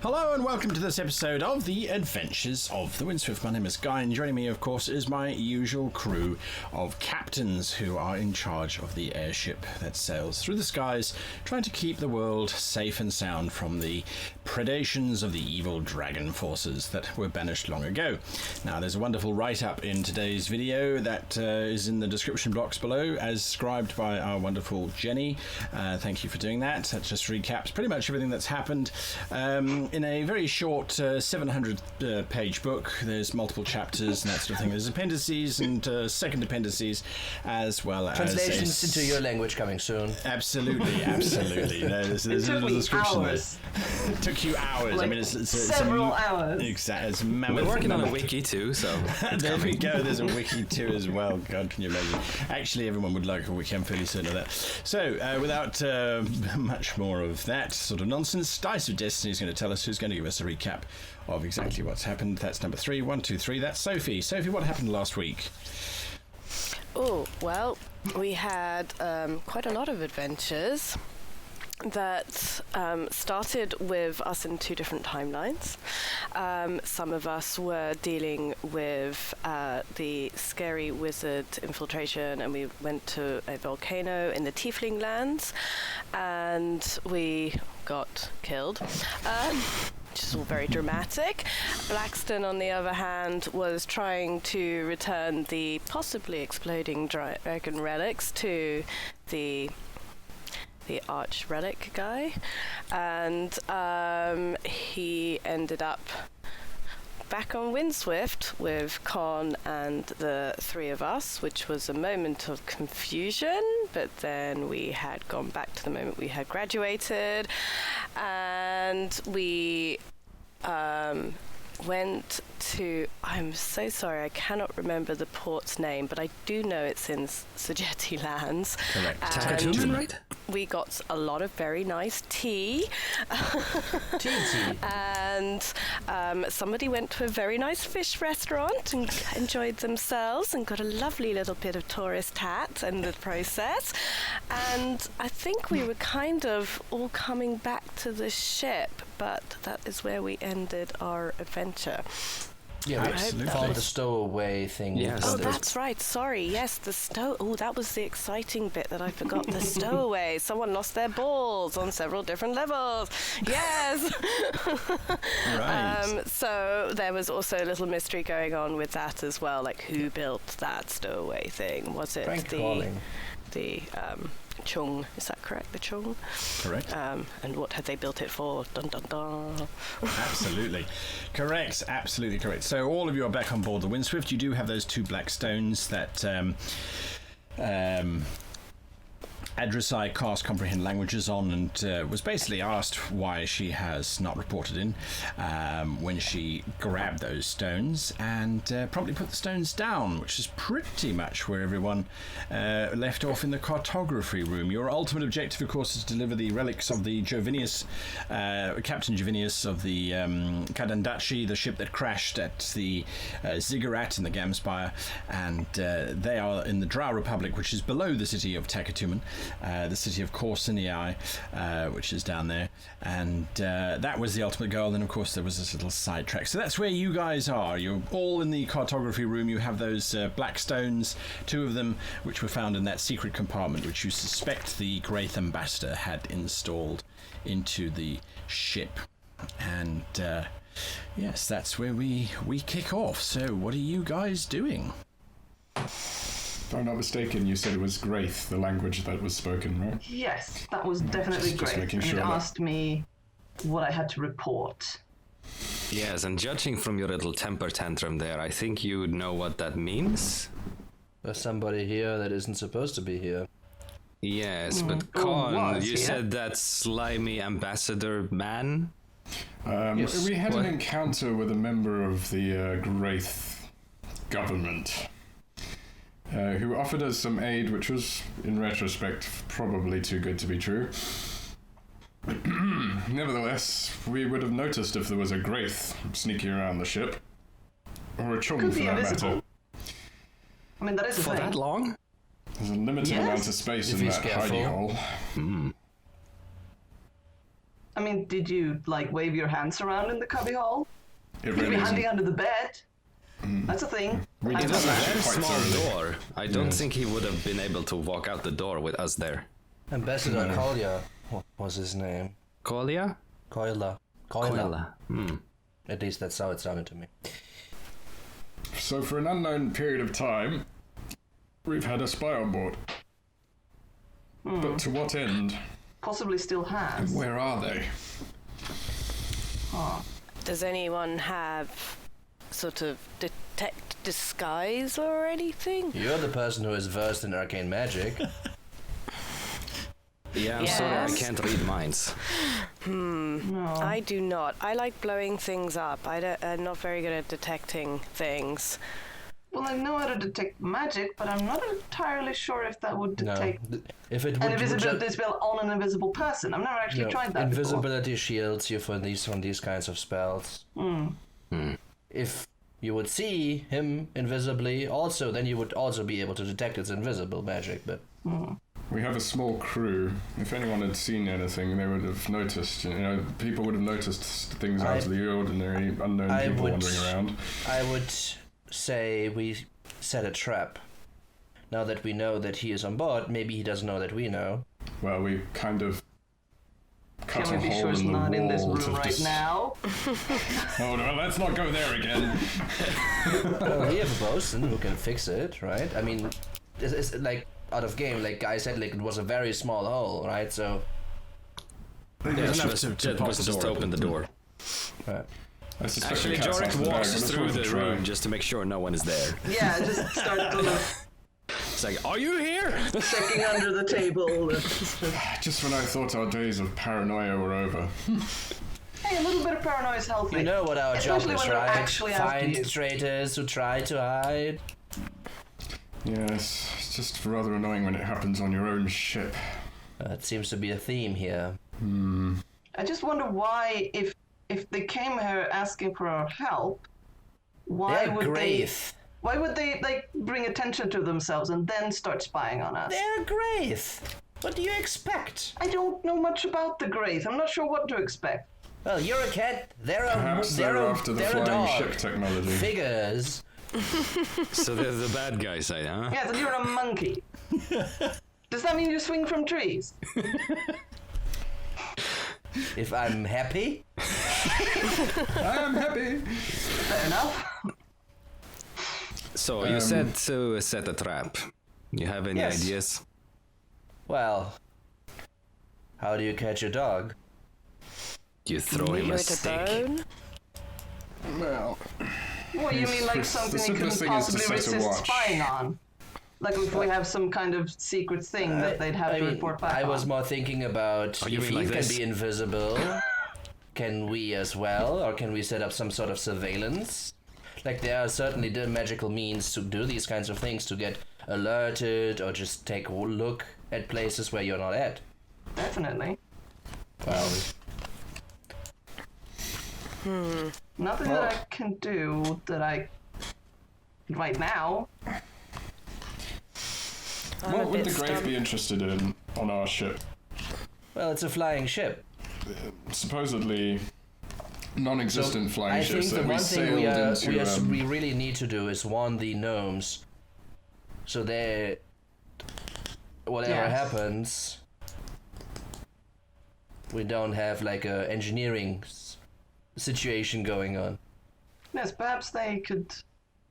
Hello and welcome to this episode of The Adventures of the Windswift. My name is Guy, and joining me, of course, is my usual crew of captains who are in charge of the airship that sails through the skies, trying to keep the world safe and sound from the predations of the evil dragon forces that were banished long ago. Now, there's a wonderful write-up in today's video that is in the description box below, as scribed by our wonderful Jenny. Thank you for doing that. That just recaps pretty much everything that's happened. In a very short 700-page book, there's multiple chapters and that sort of thing. There's appendices and second appendices, as well as translations into your language coming soon. Absolutely, absolutely. No, there's a little description there. It took you hours. Like, I mean, it's several hours. Exactly. It's mammoth. We're working on a wiki too, so there we go. There's a wiki too as well. God, can you imagine? Actually, everyone would like a wiki. I'm fairly certain of that. So, without much more of that sort of nonsense, Dice of Destiny is going to tell us who's going to give us a recap of exactly what's happened. That's number 3. 1, 2, 3. That's Sophie. Sophie, what happened last week? Oh, well, we had quite a lot of adventures that started with us in 2 different timelines. Some of us were dealing with the scary wizard infiltration, and we went to a volcano in the Tiefling lands, and we got killed. Which is all very dramatic. Blaxton, on the other hand, was trying to return the possibly exploding dragon relics to the arch relic guy, and he ended up back on Windswift with Con and the 3 of us, which was a moment of confusion, but then we had gone back to the moment we had graduated, and we went to, I'm so sorry, I cannot remember the port's name, but I do know it's in Sekhet lands. Correct. Takatuman, right? We got a lot of very nice tea. And somebody went to a very nice fish restaurant and enjoyed themselves and got a lovely little bit of tourist hat in the process. And I think we were kind of all coming back to the ship, but that is where we ended our adventure. Yeah, we found the stowaway thing. Yes. Oh, that's right. Sorry. Yes, the that was the exciting bit that I forgot. The stowaway. Someone lost their balls on several different levels. Yes. Right. So there was also a little mystery going on with that as well. Like, who built that stowaway thing? Was it the Chung? Is that correct? The Chung? Correct. And what had they built it for? Dun dun dun. Absolutely. Correct. Absolutely correct. So all of you are back on board the Windswift. You do have those 2 black stones that Adru'sai cast Comprehend Languages on, and was basically asked why she has not reported in when she grabbed those stones, and promptly put the stones down, which is pretty much where everyone left off in the cartography room. Your ultimate objective, of course, is to deliver the relics of the Jovinius, Captain Jovinius of the Kadandachi, the ship that crashed at the Ziggurat in the Gamspire, and they are in the Drow Republic, which is below the city of Takatuman. The city of Korsinii, which is down there, and that was the ultimate goal. And of course there was this little sidetrack. So that's where you guys are. You're all in the cartography room. You have those black stones, 2 of them, which were found in that secret compartment, which you suspect the Great Ambassador had installed into the ship. And yes, that's where we kick off. So what are you guys doing? If I'm not mistaken, you said it was Graith, the language that was spoken, right? Yes, that was definitely Just great. making And sure it that- asked me what I had to report. Yes, and judging from your little temper tantrum there, I think you would know what that means. There's somebody here that isn't supposed to be here. Yes, but Or Con, was, you yeah. said that slimy ambassador man? Yes. We had What? an encounter with a member of the Graith government who offered us some aid, which was, in retrospect, probably too good to be true. Nevertheless, we would have noticed if there was a Graith sneaking around the ship. Or a Chung, Could for be that invisible. matter. I mean, that is a For thing. that long? There's a limited Yes. amount of space If in he's that hidey careful. hole. I mean, did you, like, wave your hands around in the cubbyhole? It Could really be isn't. hiding under the bed. That's a thing. We I've did done that. that. Very Quite small thoroughly. door. I don't think he would have been able to walk out the door with us there. Ambassador Kolya, what was his name? Kolia? Koila. At least that's how it sounded to me. So for an unknown period of time, we've had a spy on board. But to what end? Possibly still has. Where are they? Does anyone have sort of detect disguise or anything? You're the person who is versed in arcane magic. Yeah, I'm sorry, I Yes. can't read minds. No. I do not. I like blowing things up. I'm not very good at detecting things. Well, I know how to detect magic, but I'm not entirely sure if that would No. detect If it an would invisibility spell on an invisible person. I've never actually tried that before. invisibility shields you from these kinds of spells. If you would see him invisibly, also, then you would also be able to detect its invisible magic. But We have a small crew. If anyone had seen anything, they would have noticed. You know, people would have noticed things out of the ordinary, unknown I people would- wandering around. I would say we set a trap. Now that we know that he is on board, maybe he doesn't know that we know. Well, we kind of cut Can a we be hole sure it's in the not in this wall room to right now? Oh no, let's not go there again. Well, we have a bosun who can fix it, right? I mean, it's like out of game, like I said, like it was a very small hole, right? So, Yeah, Just open the door. right. I suspect Actually, the cat's out Jorek of the bag, walks but it's through worth a the try. room just to make sure no one is there. Yeah, just start to look, It's like, are you here? checking under the table. Just when I thought our days of paranoia were over. Hey, a little bit of paranoia is healthy. You know what our job Especially is, when they're right? actually after Find you. traitors who try to hide. Yes, it's just rather annoying when it happens on your own ship. It seems to be a theme here. I just wonder why, if they came here asking for our help, why They're would Graith. why would they like bring attention to themselves and then start spying on us? They're Graith. What do you expect? I don't know much about the Graith. I'm not sure what to expect. Well, you're a cat. Perhaps they're after the they're a flying dog. ship technology. Figures. So they're the bad guy side, huh? Yes, and you're a monkey. Does that mean you swing from trees? If I'm happy, I'm happy. Fair enough. So you said to set a trap. You have any Yes. ideas? well, how do you catch a dog? You throw him a With a stick. bone? Well, What, you mean like The something you simplest couldn't thing is to possibly set a resist watch. spying on? Like if we have some kind of secret thing that they'd have I to mean, report back I was on. more thinking about Oh, you if mean he like can this? be invisible, can we as well, or can we set up some sort of surveillance? Like there are certainly the magical means to do these kinds of things, to get alerted or just take a look at places where you're not at. Definitely. Well, Nothing that I can do that I right now. I'm what a would bit the Graith stumped. be interested in on our ship? well, it's a flying ship. Supposedly non-existent flying I ships think the that we one thing sailed we really need to do is warn the gnomes, so they, whatever Yes. happens, we don't have like a engineering situation going on. Yes, perhaps they could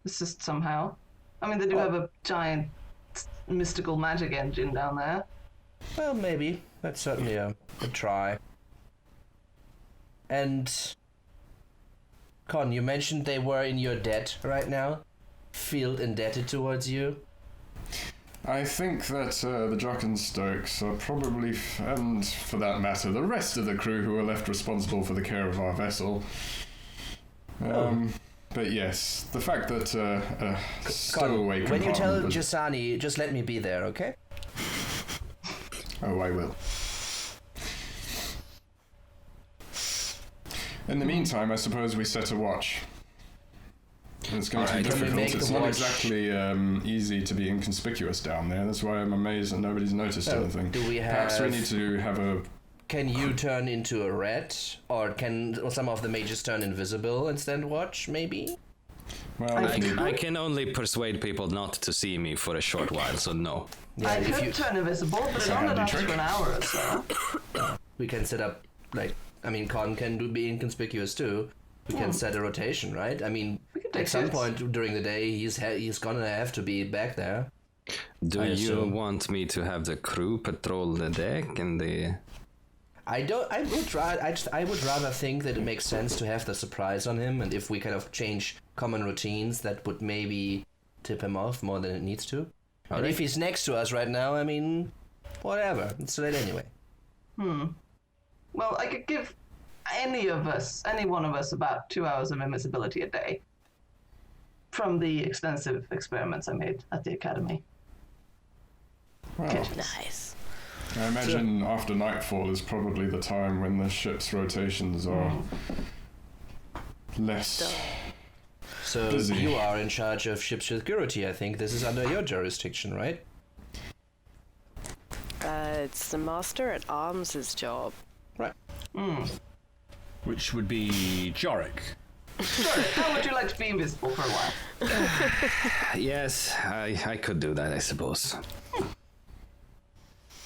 assist somehow. I mean, they do have a giant mystical magic engine down there. Well, maybe that's certainly a try. And Con, you mentioned they were in your debt right now, feel indebted towards you. I think that the Drachenstokes are probably, and for that matter, the rest of the crew who are left responsible for the care of our vessel. But yes, the fact that a stowaway Con, when you tell compartment was- Jasani, just let me be there, okay? Oh, I will. In the meantime, I suppose we set a watch. It's going to be Alright, can we difficult. make It's the not watch- exactly easy to be inconspicuous down there. That's why I'm amazed that nobody's noticed So, anything. do we Perhaps we have- need to have a Can you turn into a rat? Or can some of the mages turn invisible and stand watch, maybe? Well, I can only persuade people not to see me for a short while, so no. Yeah, I if could you, turn invisible, but it a only handy lasts trick. for an hour or so. we can set up, Con can be inconspicuous too. We can set a rotation, right? I mean, take at some shifts. point during the day, he's gonna have to be back there. Do I you assume. want me to have the crew patrol the deck and the... I would rather think that it makes sense to have the surprise on him, and if we kind of change common routines, that would maybe tip him off more than it needs to. And Alright. if he's next to us right now, I mean, whatever. It's late anyway. Well, I could give any one of us, about 2 hours of invisibility a day from the extensive experiments I made at the academy. well, Nice. I imagine after nightfall is probably the time when the ship's rotations are less. So Busy. you are in charge of ship security. I think this is under your jurisdiction, right? It's the Master at Arms' job. Right. Which would be Jorek. Sorry, how would you like to be invisible for a while? Yes, I could do that, I suppose.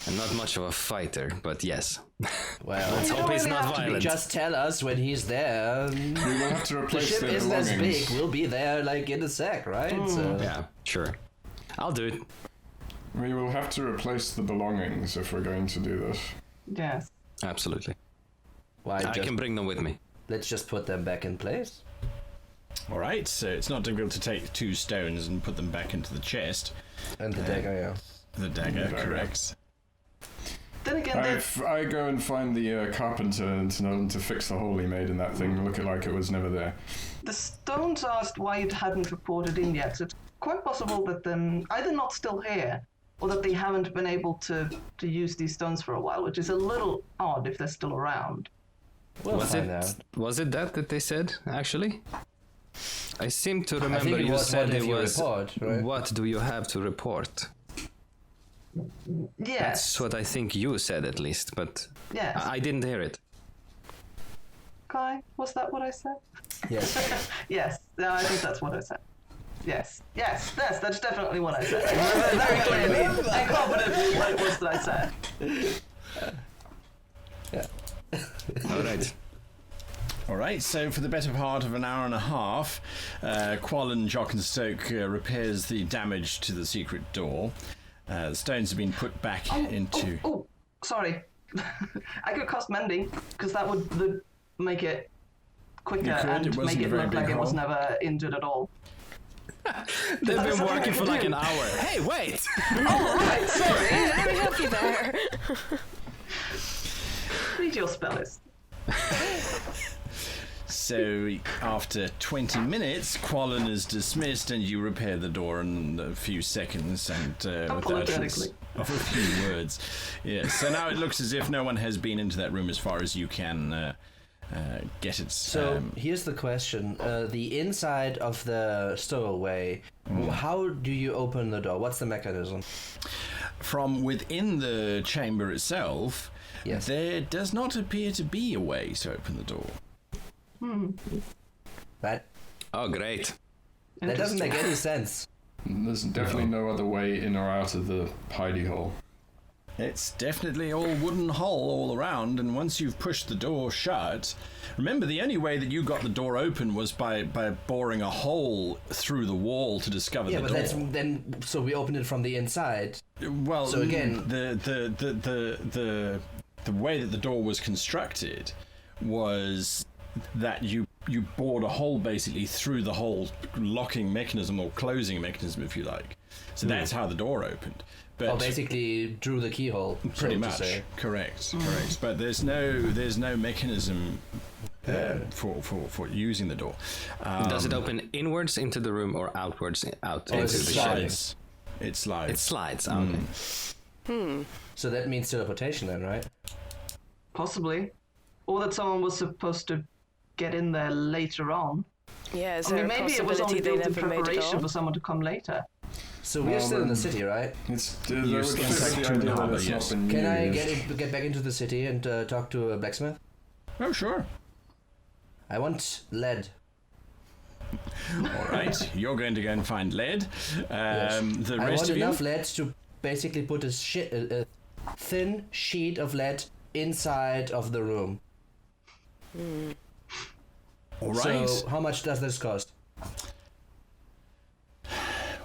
I'm not much of a fighter, but yes. Well, Let's You hope don't he's really not have to be violent. just tell us when he's there. We will have to The replace ship their isn't as belongings. big. We'll be there in a sec, right? So. Yeah, sure. I'll do it. We will have to replace the belongings if we're going to do this. Yes. Absolutely. Why I just, can bring them with me. let's just put them back in place. All right, so it's not difficult to take 2 stones and put them back into the chest. And the dagger, yeah. The dagger, dagger. correct. Then again, I go and find the carpenter to fix the hole he made in that thing, look it like it was never there. the Stones asked why it hadn't reported in yet, so it's quite possible that they're either not still here, or that they haven't been able to use these stones for a while, which is a little odd if they're still around. We'll Was find it out. was it that they said, actually? I seem to remember think it you was said what it if you was report, right? what do you have to report? Yes. That's what I think you said at least, but Yes. I didn't hear it. Kai, was that what I said? Yes. Yes. No, I think that's what I said. Yes. Yes. That's definitely what I said. I remember very clearly and confidently what it was that I said. All right. All right, so for the better part of an hour and a half, Quallen Jock and Stoke repairs the damage to the secret door. The stones have been put back into... Oh, sorry. I could cast mending because that would make it quicker You could, it and wasn't make a it very look big like it was hole. never injured at all. They've That's been something working I for can like do. an hour. Hey, wait! Oh, right, sorry. Very happy there. Read your spell list. So after 20 minutes, Quallen is dismissed and you repair the door in a few seconds and with the utterance Apologetically. of a few words. Yes, so now it looks as if no one has been into that room as far as you can get it. So here's the question: the inside of the stowaway. How do you open the door? What's the mechanism? From within the chamber itself, Yes. there does not appear to be a way to open the door. That Oh, great. doesn't make any sense. There's definitely no other way in or out of the hidey hole. It's definitely all wooden hull all around, and once you've pushed the door shut, remember the only way that you got the door open was by boring a hole through the wall to discover Yeah, the but door. so we opened it from the inside. Well, So again- the way that the door was constructed was that you bored a hole basically through the whole locking mechanism or closing mechanism, if you like. So that's how the door opened. But Or basically drew the keyhole. pretty so to much say. correct. But there's no mechanism for using the door. Does it open inwards into the room or outwards out Or into is the it ship? slides. It slides. It slides. Okay. So that means teleportation then, right? Possibly. Or that someone was supposed to get in there later on. Yeah, is I there mean, a maybe it was only possibility they built in never made it preparation on? for someone to come later. So we're still in the city, right? It's You're the still idea that Harbour, it's yes. not been Can I used. get back into the city and talk to a blacksmith? Oh, sure. I want lead. All right, you're going to go and find lead. Yes. The I rest want of you. enough lead to basically put a thin sheet of lead inside of the room. All right. So how much does this cost?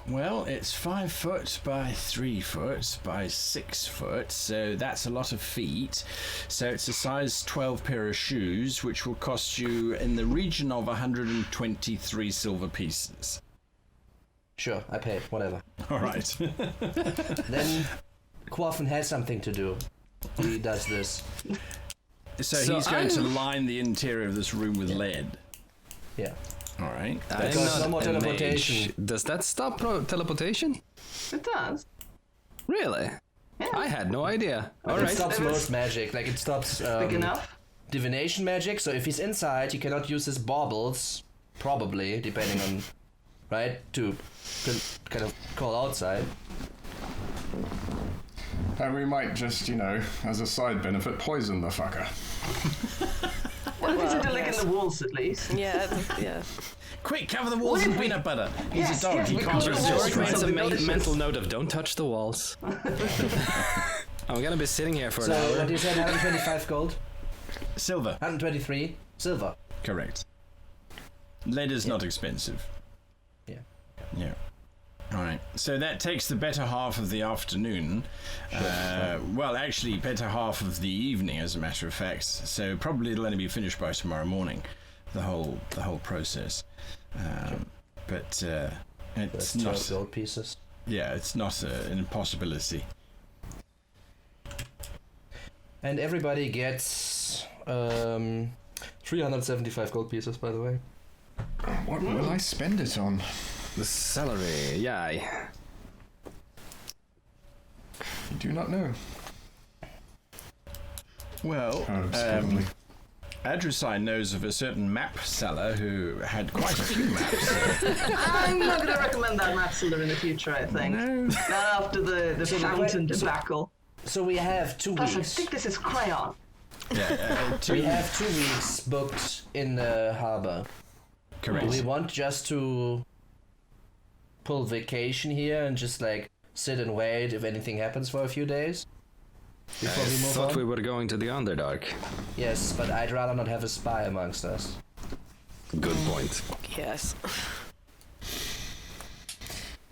Well, it's 5 foot by 3 foot by 6 foot, so that's a lot of feet. So it's a size 12 pair of shoes, which will cost you in the region of 123 silver pieces. Sure, I pay. Whatever. All right. Then Quaffin has something to do. He does this. So he's going to line the interior of this room with lead. Yeah. All right. I'm Because no more not a teleportation. mage. Does that stop teleportation? It does. Really? Yeah. I had no idea. All It right. stops It was- most magic. Like it stops Big enough. divination magic. So if he's inside, he cannot use his baubles. Probably, depending on, right, to kind of call outside. And we might just, as a side benefit, poison the fucker. Well, he's Well, a lick yes. in the walls at least. Yeah, yeah. Quick, cover the walls in peanut butter. He's Yes, a dog. yes, He we can't cover the resist. walls Jorek with makes a something delicious. mental note of don't touch the walls. I'm gonna be sitting here for So an what hour. you said, 125 gold, Silver. 123 silver. Correct. Lead is not expensive. Yeah. Yeah. All right. So that takes the better half of the afternoon. Well, actually, better half of the evening, as a matter of fact. So probably it'll only be finished by tomorrow morning, the whole process. But it's That's not. 12 gold pieces. Yeah, it's not an impossibility. And everybody gets 375 gold pieces, by the way. What will I spend it on? The salary, yeah. You do not know. Well, Herbs, probably. Adru'sai knows of a certain map seller who had quite a few maps. I'm not going to recommend that map seller in the future, I think. No. Not after the So the fountain que- so- debacle. So we have 2 Plus, I weeks. think this is crayon. Yeah, We have 2 weeks booked in the harbor. Do we correct. want just to pull vacation here and just like sit and wait if anything happens for a few days I before we move thought on? we were going to the Underdark. Yes, but I'd rather not have a spy amongst us. Good point. Yes.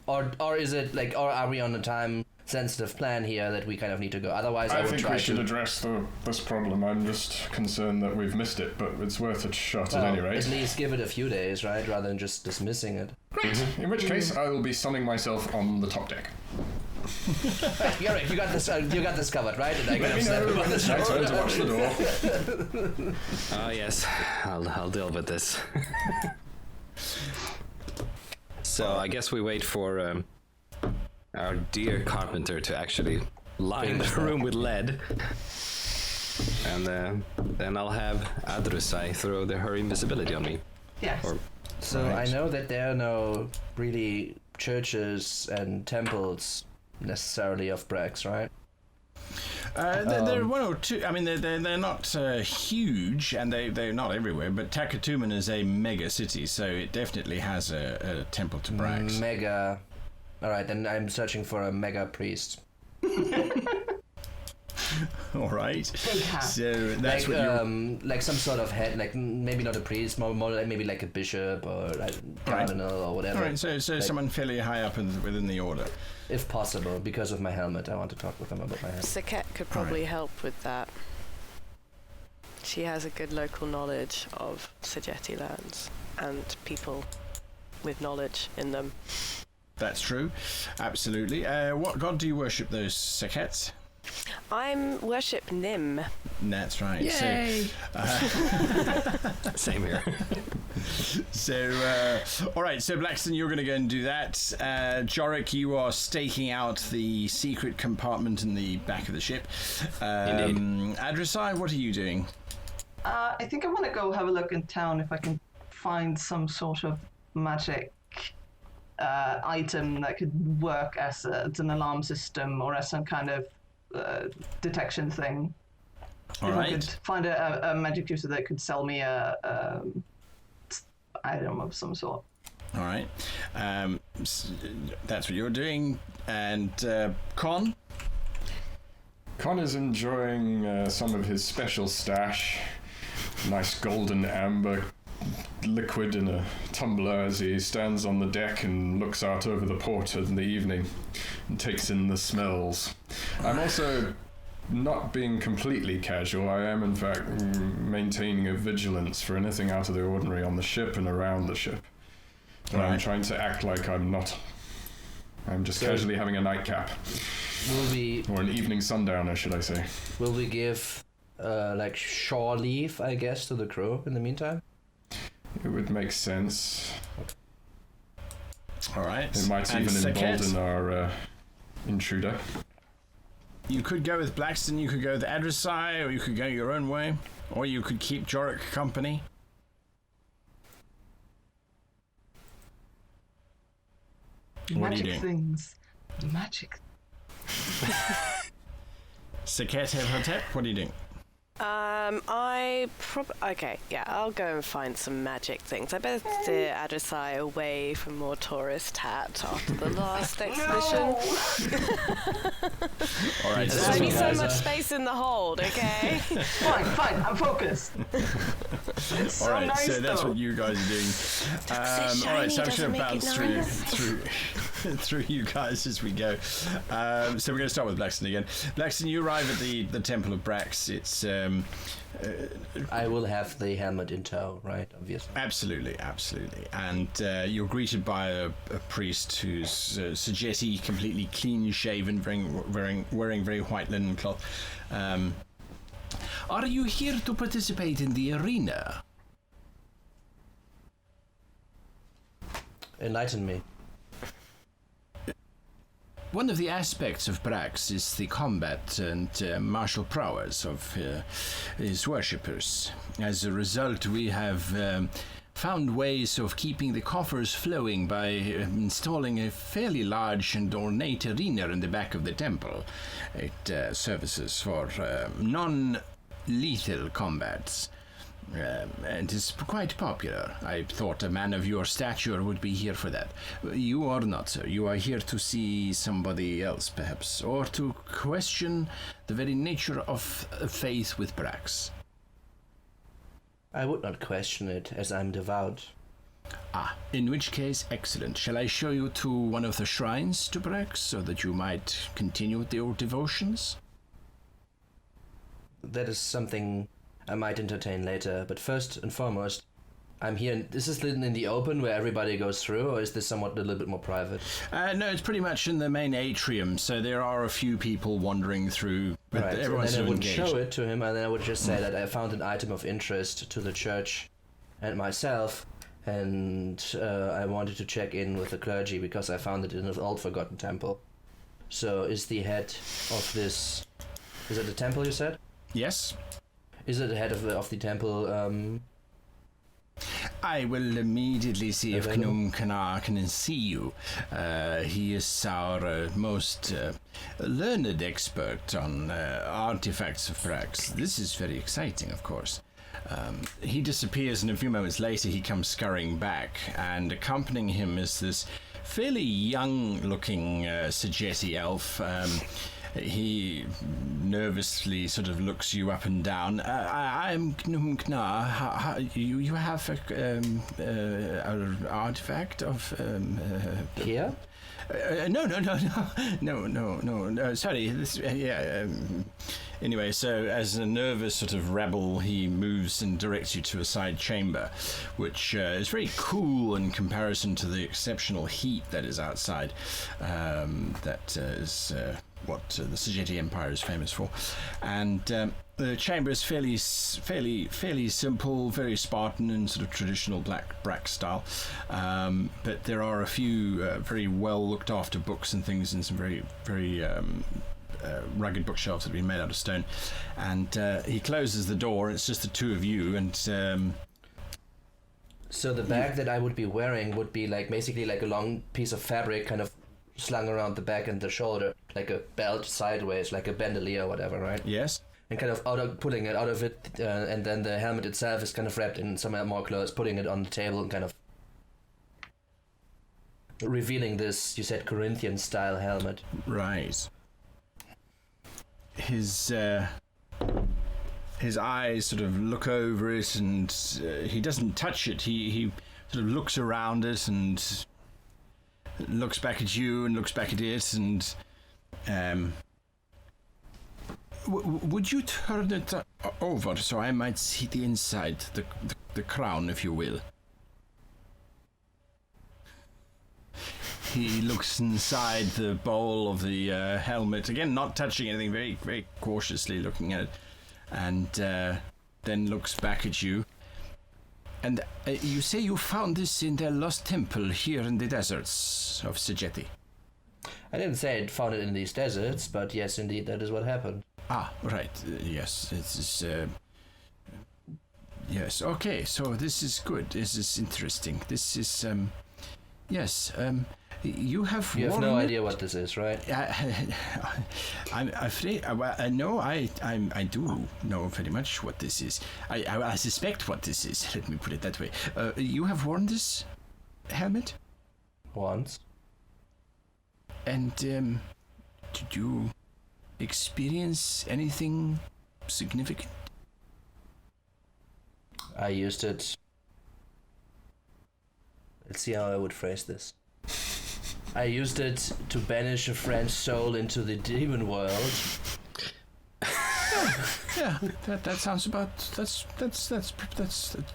Or is it like, or are we on a time sensitive plan here that we kind of need to go? Otherwise, I I would think try we should to. address this problem. I'm just concerned that we've missed it, but it's worth a shot Well, at any rate. at least give it a few days, right? Rather than just dismissing it. Great! In which case, I will be sunning myself on the top deck. You're right. You got this. You got this covered, right? And I Let can me know upset when it's my turn to watch the door. Oh yes, I'll deal with this. So I guess we wait for our dear carpenter to actually line the room with lead, and then I'll have Adru'sai throw her invisibility on me. Yes. Or So Right. I know that there are no really churches and temples necessarily of Brax, right? There are one or two. I mean, they're not huge, and they're not everywhere. But Takatuman is a mega city, so it definitely has a temple to Brax. Mega. All right, then I'm searching for a mega priest. All right. Big hat. So that's like what you're. like some sort of head, like maybe not a priest, more like maybe like a bishop or like cardinal or whatever. All right. So like- someone fairly high up within the order. If possible, because of my helmet, I want to talk with them about my helmet. Sekhet could probably help with that. She has a good local knowledge of Sekhet lands and people with knowledge in them. That's true. Absolutely. What god do you worship, those Sekhets? I'm worship Nim. That's right. Yay! Same here. So, all right. So, Blaxton, you're going to go and do that. Jorek, you are staking out the secret compartment in the back of the ship. Indeed. Adru'sai, what are you doing? I think I want to go have a look in town if I can find some sort of magic item that could work as an alarm system or as some kind of detection thing. All If right. I could find a magic user that could sell me a item of some sort. All right. That's what you're doing. And Con? Con is enjoying some of his special stash. Nice golden amber liquid in a tumbler as he stands on the deck and looks out over the port in the evening and takes in the smells. I'm also not being completely casual. I am, in fact, maintaining a vigilance for anything out of the ordinary on the ship and around the ship. But I'm Right. trying to act like I'm not. I'm just So- casually having a nightcap. Or an evening sundowner, should I say. Will we give like shore leave, I guess, to the crew in the meantime? It would make sense. All right. It might And even Sekhet? embolden our intruder. You could go with Blaxton, you could go with Adru'sai, or you could go your own way, or you could keep Jorek company. What are you Magic doing? things. Magic. Sekhet-Hotep, what are you doing? Okay, yeah, I'll go and find some magic things. I better steer Adru'sai away from more tourist hat after the last expedition. All right. There's That's only what so guys much are. space in the hold, okay? Fine, I'm focused. It's so All right, nice so that's though. what you guys are doing. All right, so I'm just going to bounce through you guys as we go. So we're going to start with Blaxton again. Blaxton, you arrive at the Temple of Brax. It's I will have the helmet in tow, right? Obviously. absolutely, and you're greeted by a priest who's Sekhet, completely clean shaven, wearing very white linen cloth. Are you here to participate in the arena? Enlighten me. One of the aspects of Brax is the combat and martial prowess of his worshippers. As a result, we have found ways of keeping the coffers flowing by installing a fairly large and ornate arena in the back of the temple. It services for non-lethal combats. And is quite popular. I thought a man of your stature would be here for that. You are not, sir. You are here to see somebody else, perhaps, or to question the very nature of faith with Brax. I would not question it, as I'm devout. Ah, in which case, excellent. Shall I show you to one of the shrines to Brax, so that you might continue with your devotions? That is something I might entertain later, but first and foremost, I'm here. Is this in the open where everybody goes through, or is this somewhat a little bit more private? No, it's pretty much in the main atrium, so there are a few people wandering through, but Right, and everyone's then I sort of would engaged. show it to him, and then I would just say that I found an item of interest to the church and myself, and I wanted to check in with the clergy because I found it in an old forgotten temple. So is the head of this... Is it the temple, you said? Yes? Is it the head of the temple? I will immediately see if Available? Gnome Kana can see you. He is our most learned expert on artifacts of Brax. This is very exciting, of course. He disappears, and a few moments later he comes scurrying back, and accompanying him is this fairly young-looking Sekhet elf. He nervously sort of looks you up and down. I'm Gnome Kna. You have an artifact of... Here? No. Sorry. Anyway, so as a nervous sort of rebel, he moves and directs you to a side chamber, which is very cool in comparison to the exceptional heat that is outside. That is what the Sekhet Empire is famous for, and the chamber is fairly simple, very Spartan and sort of traditional Brax style. But there are a few very well looked after books and things, and some very rugged bookshelves that have been made out of stone. And he closes the door, and it's just the two of you. And So the bag that I would be wearing would be like basically like a long piece of fabric kind of slung around the back and the shoulder, like a belt sideways, like a bandolier or whatever, right? Yes. And kind of pulling it out of it, and then the helmet itself is kind of wrapped in some more clothes, putting it on the table and kind of revealing this, you said, Corinthian-style helmet. Right. His eyes sort of look over it, and he doesn't touch it. He sort of looks around it and looks back at you and looks back at it, and would you turn it over so I might see the inside, the crown, if you will? He looks inside the bowl of the helmet, again not touching anything, very, very cautiously looking at it, and then looks back at you. And you say you found this in their lost temple here in the deserts of Sekhet. I didn't say I'd found it in these deserts, but yes, indeed, that is what happened. Ah, right. Yes, it is. Yes. Okay. So this is good. This is interesting. This is. Yes. You have. You have no idea what this is, right? I'm afraid. No, I do know very much what this is. I suspect what this is. Let me put it that way. You have worn this helmet? Once. And did you experience anything significant? I used it. Let's see how I would phrase this. I used it to banish a French soul into the demon world. Yeah, that sounds about.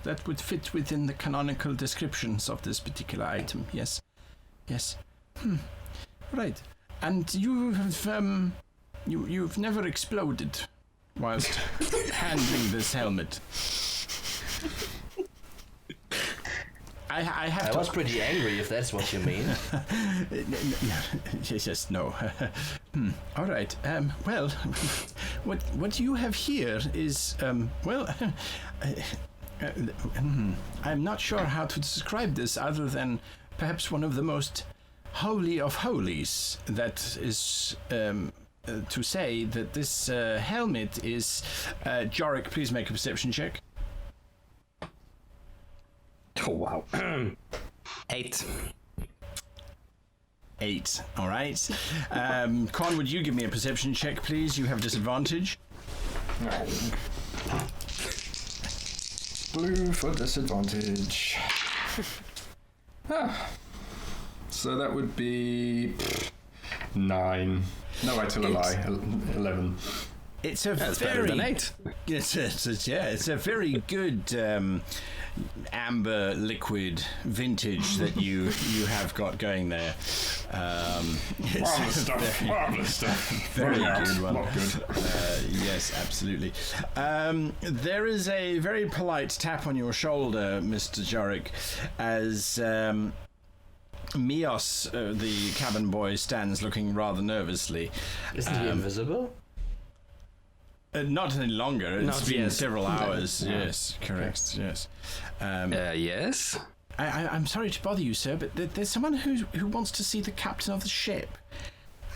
That would fit within the canonical descriptions of this particular item. Yes. Right. And you have you've never exploded whilst handling this helmet. I was pretty angry, if that's what you mean. Yes, no. All right. Well, what you have here is well. I'm not sure how to describe this other than perhaps one of the most holy of holies. That is to say that this helmet is. Jorek, please make a perception check. Oh, wow. 8. 8. All right. Con, would you give me a perception check, please? You have disadvantage. Blue for disadvantage. So that would be 9. No, I tell a lie. 11. It's a That's very better than 8. It's a very good amber liquid vintage that you have got going there. Marvelous stuff. Very good one. Not good. Yes, absolutely. There is a very polite tap on your shoulder, Mr. Jorek, as Mios, the cabin boy, stands looking rather nervously. Isn't he invisible? Not any longer. It's Not been yet. several hours. No. Yes, correct. Yes. Yes? I'm sorry to bother you, sir, but there's someone who wants to see the captain of the ship,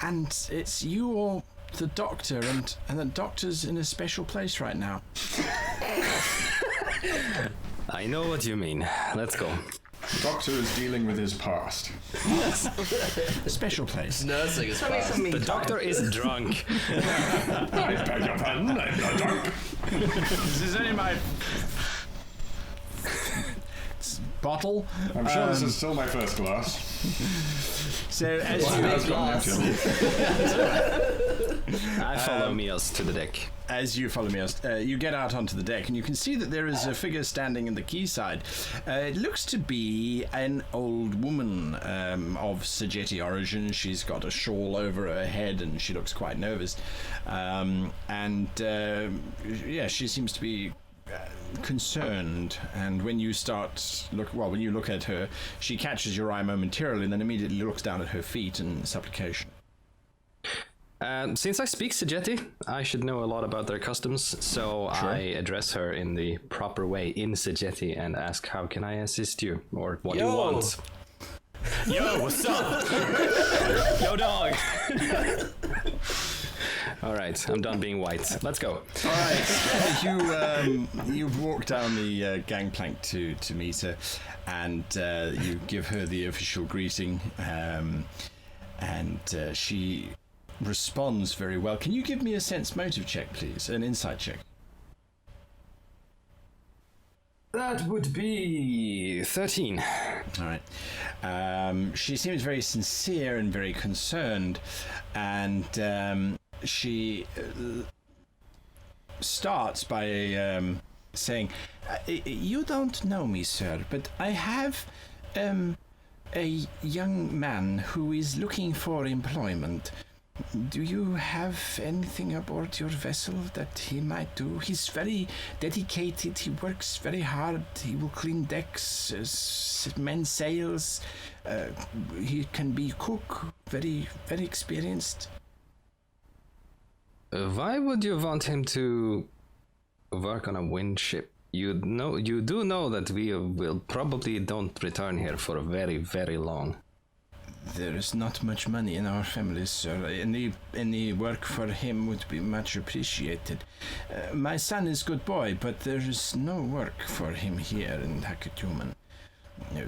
and it's you or the doctor, and the doctor's in a special place right now. I know what you mean. Let's go. The doctor is dealing with his past. Special place. Nursing is fast. The doctor is drunk. I beg your pardon, I'm not drunk. This is only my bottle. I'm sure this is still my first glass. So as Well, you it has got Neptune. I follow Mios to the deck. As you follow me, you get out onto the deck, and you can see that there is a figure standing in the quayside. It looks to be an old woman of Sekhet origin. She's got a shawl over her head, and she looks quite nervous. Yeah, she seems to be concerned. And when you when you look at her, she catches your eye momentarily, and then immediately looks down at her feet in supplication. Since I speak Sekhet, I should know a lot about their customs, so I address her in the proper way in Sekhet and ask, how can I assist you, or what you want? Yo, what's up? Yo, dog. All right, I'm done being white. Let's go. All right, you've walked down the gangplank to meet her, and you give her the official greeting, and she responds very well. Can you give me a sense motive check, please? An insight check. That would be 13. All right. She seems very sincere and very concerned, and she starts by saying, "You don't know me, sir, but I have a young man who is looking for employment. Do you have anything aboard your vessel that he might do? He's very dedicated, he works very hard, he will clean decks, mend sails, he can be cook, very, very experienced." Why would you want him to work on a wind ship? You do know that we will probably don't return here for very, very long. There is not much money in our families, sir. Any work for him would be much appreciated. My son is good boy, but there is no work for him here in Hakatuman.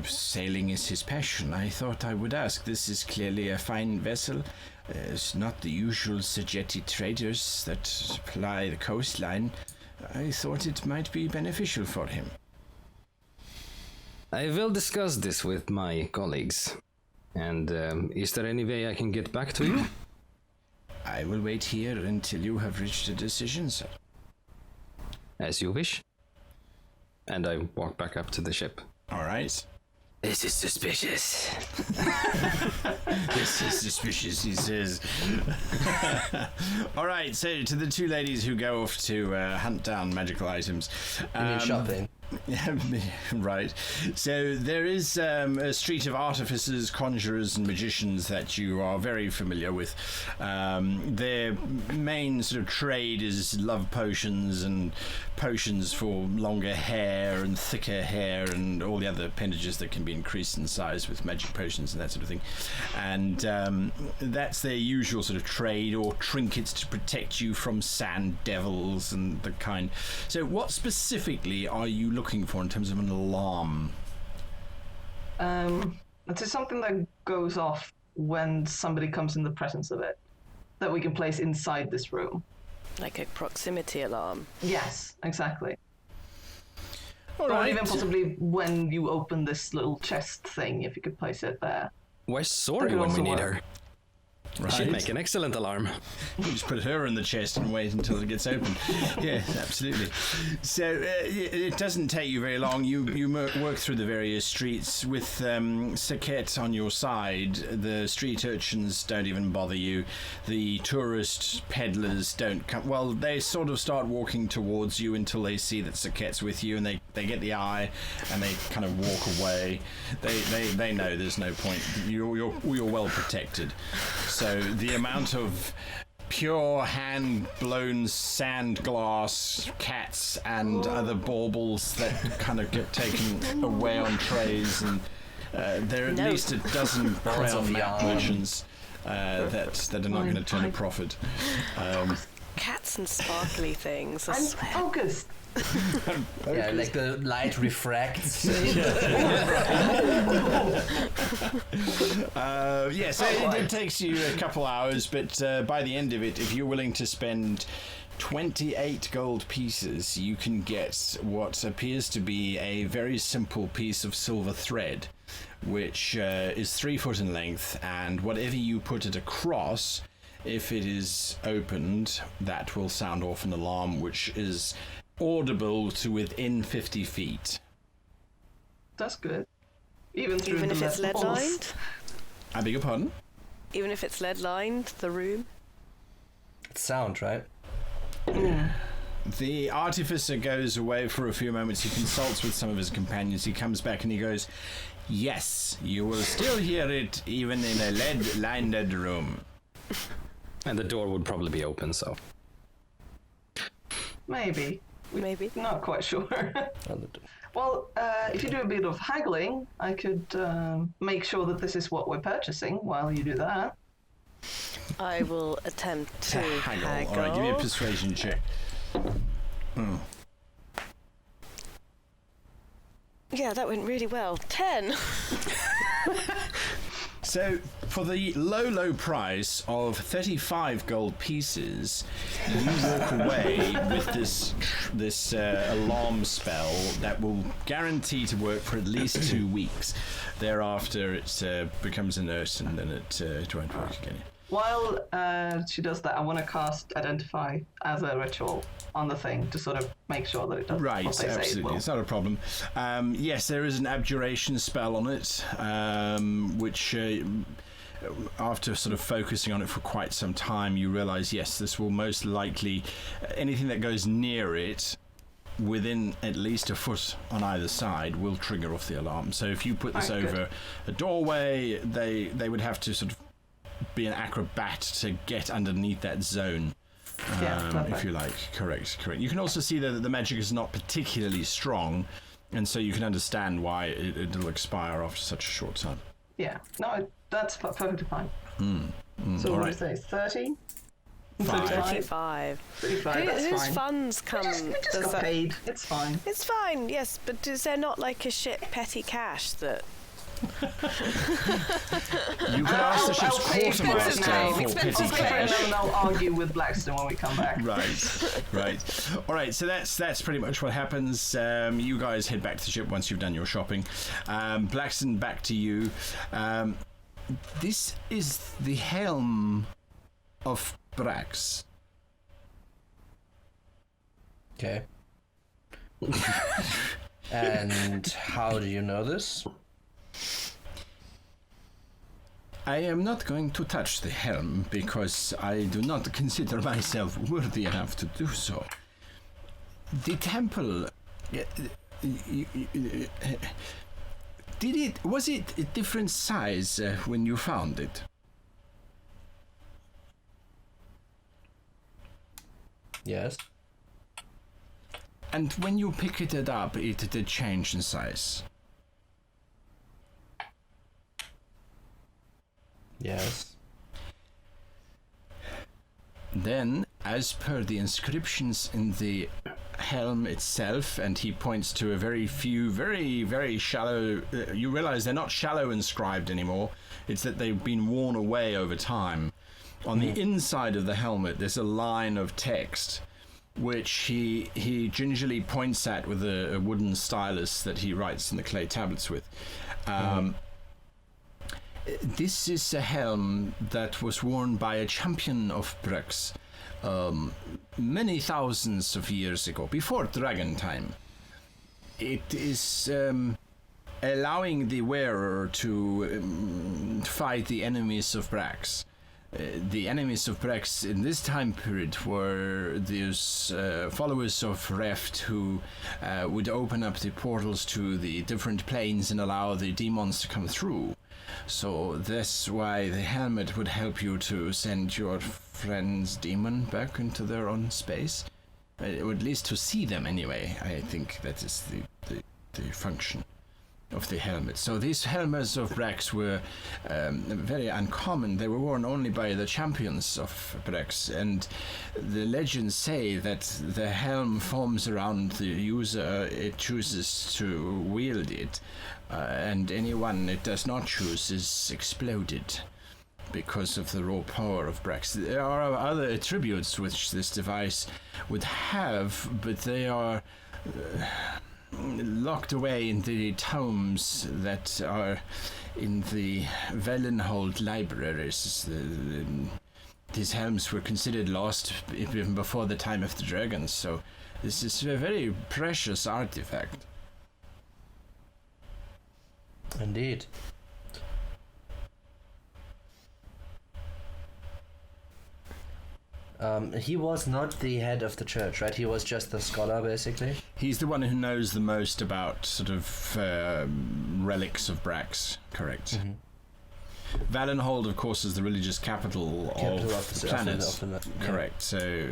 Sailing is his passion. I thought I would ask. This is clearly a fine vessel. It's not the usual Sekhet traders that ply the coastline. I thought it might be beneficial for him. I will discuss this with my colleagues. And is there any way I can get back to you? I will wait here until you have reached a decision, sir. As you wish. And I walk back up to the ship. All right. This is suspicious. This is suspicious, he says. All right, so to the two ladies who go off to hunt down magical items. You mean shopping? Right. So there is a street of artificers, conjurers, and magicians that you are very familiar with. Their main sort of trade is love potions and potions for longer hair and thicker hair and all the other appendages that can be increased in size with magic potions and that sort of thing. And that's their usual sort of trade, or trinkets to protect you from sand devils and the kind. So what specifically are you looking for in terms of an alarm? It's something that goes off when somebody comes in the presence of it, that we can place inside this room. Like a proximity alarm. Yes, exactly. All Or right. even possibly when you open this little chest thing, if you could place it there. Where's Sori That when we also need work. her? Right. She'd make an excellent alarm. You just put her in the chest and wait until it gets open. Yeah, absolutely. So it doesn't take you very long. You work through the various streets with Sekhet on your side. The street urchins don't even bother you. The tourist peddlers don't come. Well, they sort of start walking towards you until they see that Sekhet's with you, and they get the eye, and they kind of walk away. They know there's no point. You're well protected. So the amount of pure hand-blown sand glass cats and other baubles that kind of get taken away on trays, and there are at least a dozen crown merchants that are not going to turn a profit. Cats and sparkly things. I I'm swear. focused. Yeah, like the light refracts. So it takes you a couple hours, but by the end of it, if you're willing to spend 28 gold pieces, you can get what appears to be a very simple piece of silver thread, which is 3 foot in length, and whatever you put it across, if it is opened, that will sound off an alarm, which is audible to within 50 feet. That's good. Even Even if it's lead lined? I beg your pardon? Even if it's lead lined, the room? It's sound, right? The artificer goes away for a few moments. He consults with some of his companions. He comes back and he goes, "Yes, you will still hear it even in a lead-lined room." And the door would probably be open, so. Maybe. Maybe. Not quite sure. On the door. Well, if you do a bit of haggling, I could make sure that this is what we're purchasing while you do that. I will attempt to haggle. All right, give me a persuasion check. Yeah, that went really well. 10. So, for the low price of 35 gold pieces, you walk away with this alarm spell that will guarantee to work for at least 2 weeks. Thereafter, it becomes inert and then it won't work again. While she does that, I want to cast Identify as a ritual on the thing to sort of make sure that it does Right, what they say it absolutely. will. It's not a problem. Yes, there is an abjuration spell on it, which after sort of focusing on it for quite some time, you realize, yes, this will most likely, anything that goes near it, within at least a foot on either side, will trigger off the alarm. So if you put this over a doorway, they would have to sort of be an acrobat to get underneath that zone. If you like. Correct. You can also see that the magic is not particularly strong, and so you can understand why it'll expire after such a short time. Yeah, no, that's perfectly fine. So what do you say, 30? 35. 35, that's Whose fine. funds come? We just does got that- paid, it's fine. It's fine, yes, but is there not like a ship petty cash that... You can ask the ship's quartermaster for Expensive petty name. cash. And I'll argue with Blaxton when we come back. Right. All right. So that's pretty much what happens. You guys head back to the ship once you've done your shopping. Blaxton, back to you. This is the Helm of Barracks. Okay. And how do you know this? I am not going to touch the helm because I do not consider myself worthy enough to do so. The temple, was it a different size when you found it? Yes. And when you picked it up, it did change in size. Yes. Then, as per the inscriptions in the helm itself, and he points to a very few, very shallow, you realize they're not shallow inscribed anymore, it's that they've been worn away over time. On the inside of the helmet, there's a line of text, which he gingerly points at with a wooden stylus that he writes in the clay tablets with. This is a helm that was worn by a champion of Barracks many thousands of years ago, before dragon time. It is allowing the wearer to fight the enemies of Barracks. The enemies of Barracks in this time period were those followers of Reft who would open up the portals to the different planes and allow the demons to come through. So that's why the helmet would help you to send your friend's demon back into their own space. Or at least to see them anyway. I think that is the function of the helmet. So these helmets of Brax were very uncommon. They were worn only by the champions of Brax, and the legends say that the helm forms around the user it chooses to wield it, and anyone it does not choose is exploded because of the raw power of Brax. There are other attributes which this device would have, but they are locked away in the tomes that are in the Wellenhold libraries. These helms were considered lost even before the time of the dragons, so this is a very precious artifact. Indeed. He was not the head of the church, right? He was just the scholar, basically. He's the one who knows the most about sort of relics of Brax, correct? Valenhold, of course, is the religious capital of the planet. Correct. So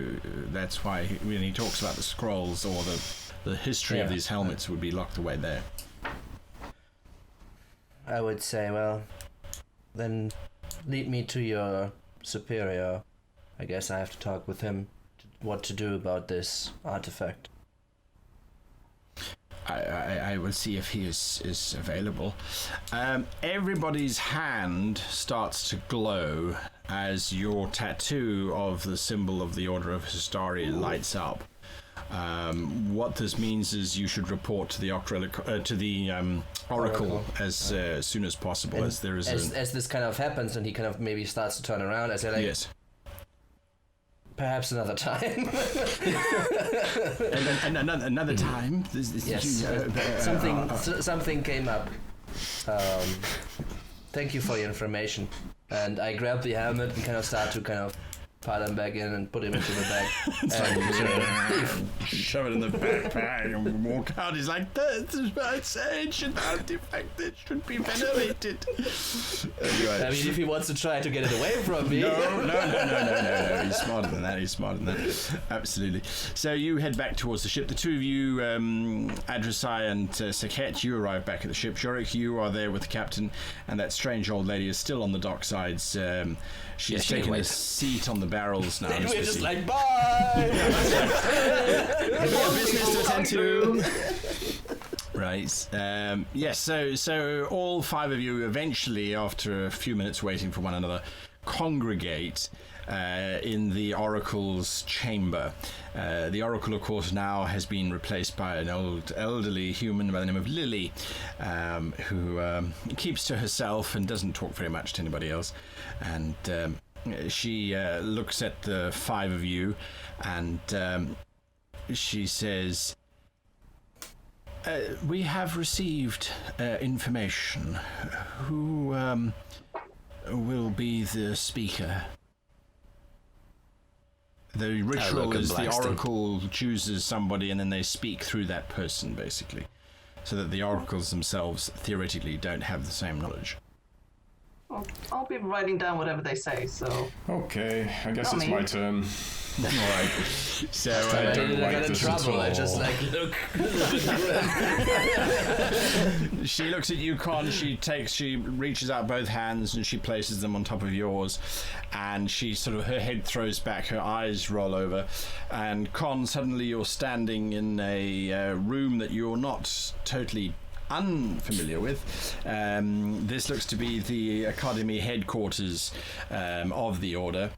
that's why when he talks about the scrolls or the history of these helmets would be locked away there. I would say, well, then lead me to your superior. I guess I have to talk with him what to do about this artifact. I will see if he is available. Everybody's hand starts to glow as your tattoo of the symbol of the Order of Hastari lights up. What this means is you should report to the Oracle as soon as possible, And as there is as this kind of happens, and he kind of maybe starts to turn around. I say, like, yes. Perhaps another time. and another time. Yes. Something came up. Thank you for your information. And I grab the helmet and kind of start to pile him back in and put him into the bag. Shove it in the backpack and walk out. He's like, that's an ancient artifact that should be venerated. Anyway. I mean, if he wants to try to get it away from me. No. He's smarter than that. Absolutely. So you head back towards the ship. The two of you, Adru'sai and Sekhet, you arrive back at the ship. Jorek, you are there with the captain, and that strange old lady is still on the docksides. She's taken a seat on the barrels now. And we're just like, bye! Business to attend to. Right. Yes, so all five of you eventually, after a few minutes waiting for one another, congregate in the Oracle's chamber. The Oracle, of course, now has been replaced by an old elderly human by the name of Lily, who keeps to herself and doesn't talk very much to anybody else. And she looks at the five of you and she says, we have received information. Who will be the speaker? The ritual is the Oracle chooses somebody and then they speak through that person, basically. So that the Oracles themselves, theoretically, don't have the same knowledge. Well, I'll be writing down whatever they say, so... Okay, I guess it's my turn. Alright. So I don't like this at all. I just look. She looks at you, Con. She reaches out both hands and she places them on top of yours, and she her head throws back, her eyes roll over, and Con, suddenly you're standing in a room that you're not totally unfamiliar with. This looks to be the Academy headquarters of the Order.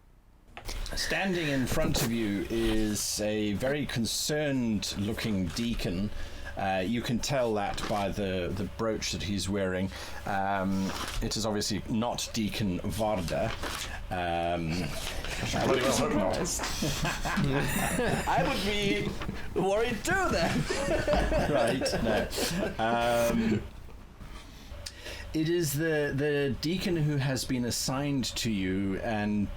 Standing in front of you is a very concerned looking deacon. You can tell that by the brooch that he's wearing. It is obviously not Deacon Varda. I would be worried too then. Right, no. It is the deacon who has been assigned to you, and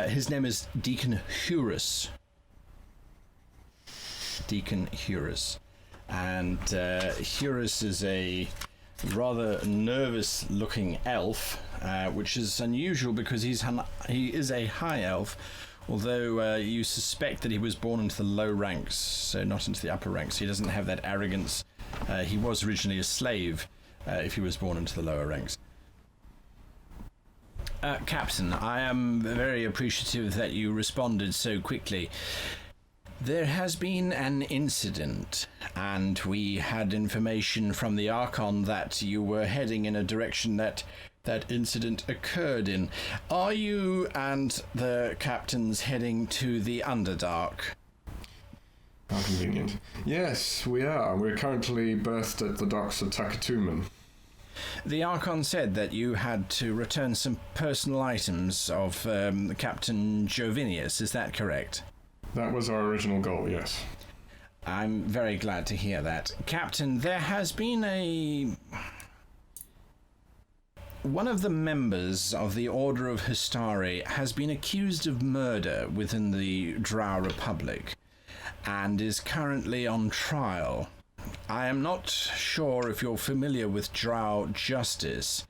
his name is Deacon Hurus. Deacon Hurus. And Hurus is a rather nervous-looking elf, which is unusual because he is a high elf, although you suspect that he was born into the low ranks, so not into the upper ranks. He doesn't have that arrogance. He was originally a slave if he was born into the lower ranks. Captain, I am very appreciative that you responded so quickly. There has been an incident, and we had information from the Archon that you were heading in a direction that incident occurred in. Are you and the captains heading to the Underdark? How convenient. Yes, we are. We're currently berthed at the docks of Takatuman. The Archon said that you had to return some personal items of Captain Jovinius, is that correct? That was our original goal, yes. I'm very glad to hear that. Captain, there has been one of the members of the Order of Hastari has been accused of murder within the Drow Republic and is currently on trial. I am not sure if you're familiar with Drow justice,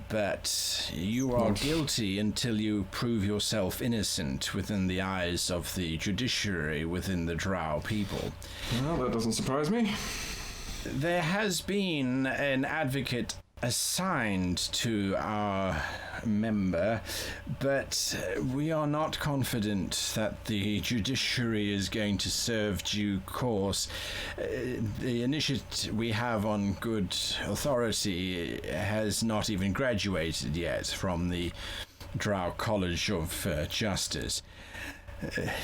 but you are guilty until you prove yourself innocent within the eyes of the judiciary within the Drow people. Well, that doesn't surprise me. There has been an advocate assigned to our member, but we are not confident that the judiciary is going to serve due course. The initiate we have on good authority has not even graduated yet from the Drow College of Justice.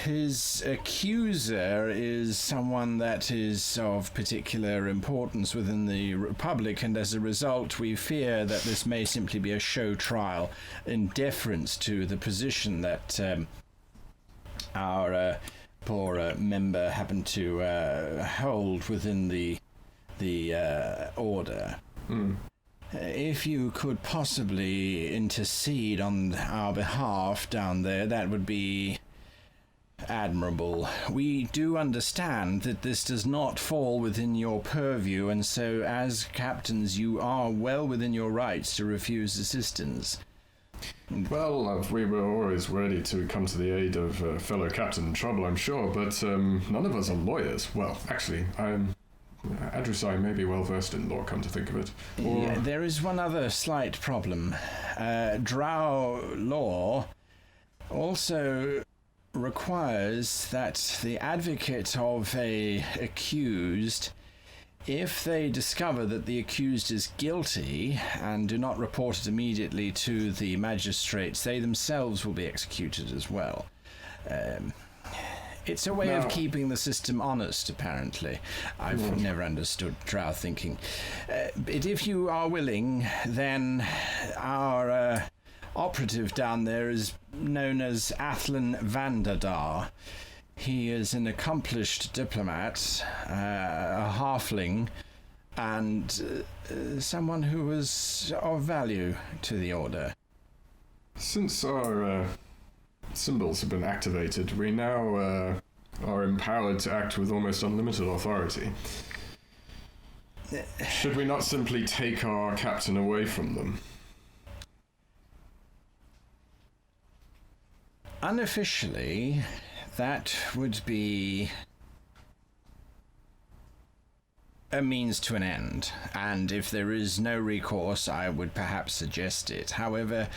His accuser is someone that is of particular importance within the Republic, and as a result, we fear that this may simply be a show trial in deference to the position that our poor member happened to hold within the Order. If you could possibly intercede on our behalf down there, that would be admirable. We do understand that this does not fall within your purview, and so as captains you are well within your rights to refuse assistance. Well, we were always ready to come to the aid of a fellow captain in trouble, I'm sure, but none of us are lawyers. Well, actually, Adru'sai may be well versed in law, come to think of it. Yeah, there is one other slight problem. Drow law also requires that the advocate of a accused, if they discover that the accused is guilty and do not report it immediately to the magistrates, they themselves will be executed as well. It's a way of keeping the system honest, apparently. I've never understood Drow thinking. But if you are willing, then our operative down there is known as Athlan Vandadar. He is an accomplished diplomat, a halfling, and someone who was of value to the Order. Since our symbols have been activated, we now are empowered to act with almost unlimited authority. Should we not simply take our captain away from them? Unofficially, that would be a means to an end, and if there is no recourse, I would perhaps suggest it. However,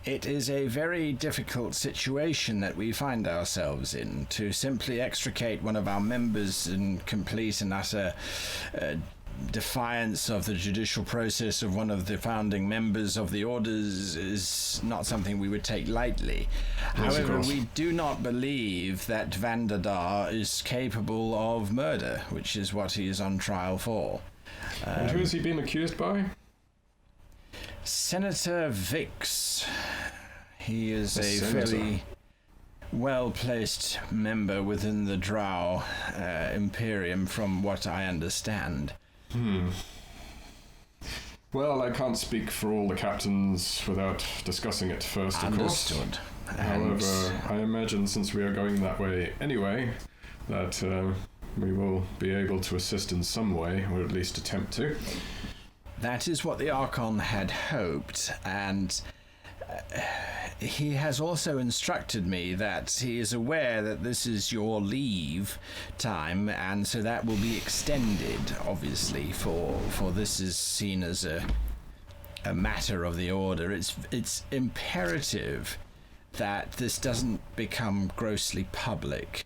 it is a very difficult situation that we find ourselves in. To simply extricate one of our members in complete and utter defiance of the judicial process of one of the founding members of the Orders is not something we would take lightly. Yes, however, we do not believe that Vandadar is capable of murder, which is what he is on trial for. And who has he been accused by? Senator Vix. He is a senator. fairly well-placed member within the Drow Imperium, from what I understand. Well, I can't speak for all the captains without discussing it first, of course. Understood. However, I imagine since we are going that way anyway, that we will be able to assist in some way, or at least attempt to. That is what the Archon had hoped, and he has also instructed me that he is aware that this is your leave time, and so that will be extended, obviously, for this is seen as a matter of the Order. It's imperative that this doesn't become grossly public.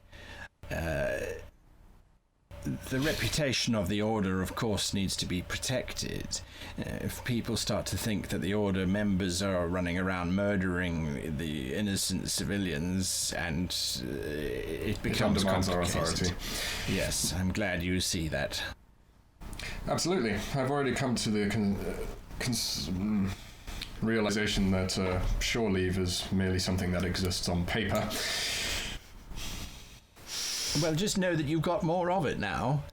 The reputation of the Order, of course, needs to be protected. If people start to think that the Order members are running around murdering the innocent civilians, and it becomes undermines our complicated. authority. Yes, I'm glad you see that. Absolutely. I've already come to the realization that shore leave is merely something that exists on paper. Well, just know that you've got more of it now.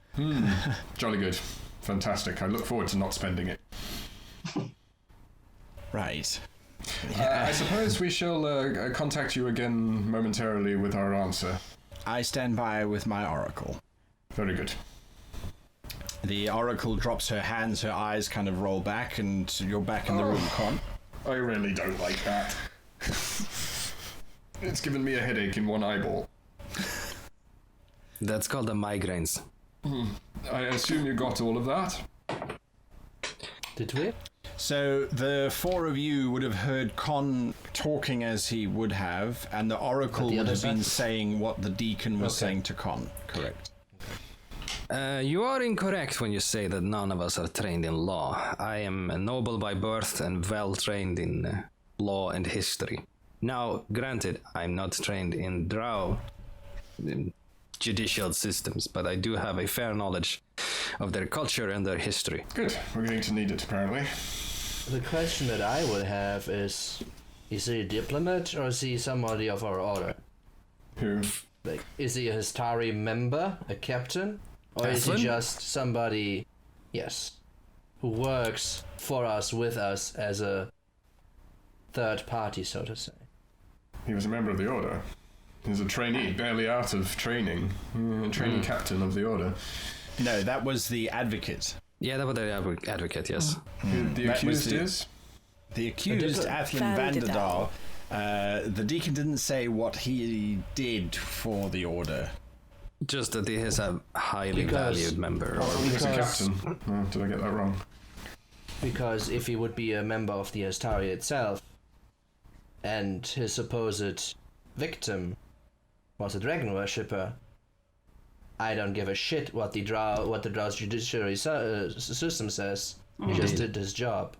Jolly good. Fantastic. I look forward to not spending it. Right. I suppose we shall contact you again momentarily with our answer. I stand by with my oracle. Very good. The Oracle drops her hands, her eyes kind of roll back, and you're back in the room, Con. I really don't like that. It's given me a headache in one eyeball. That's called the migraines. I assume you got all of that? Did we? So the four of you would have heard Con talking as he would have, and the Oracle the would other have been side? saying what the deacon was Okay. saying to Con. Correct. You are incorrect when you say that none of us are trained in law. I am a noble by birth and well trained in law and history. Now, granted, I'm not trained in Drow judicial systems, but I do have a fair knowledge of their culture and their history. Good. We're going to need it, apparently. The question that I would have is he a diplomat or is he somebody of our order? Who? Like, is he a Hastari member, a captain? Or is he Aslan? just somebody, yes, who works for us, with us, as a third party, so to say? He was a member of the Order. He was a trainee, barely out of training. Trainee captain of the Order. No, that was the advocate. Yeah, that was the advocate, yes. Who the That was accused the- is? The accused, Athlin Vanderdal. Vanderdal, the deacon didn't say what he did for the Order. Just that he is a highly Because- valued member. Or He was a Because- captain. Oh, did I get that wrong? Because if he would be a member of the Hastari itself, and his supposed victim was a dragon worshipper, I don't give a shit what the Drow's judiciary system says. He just did his job.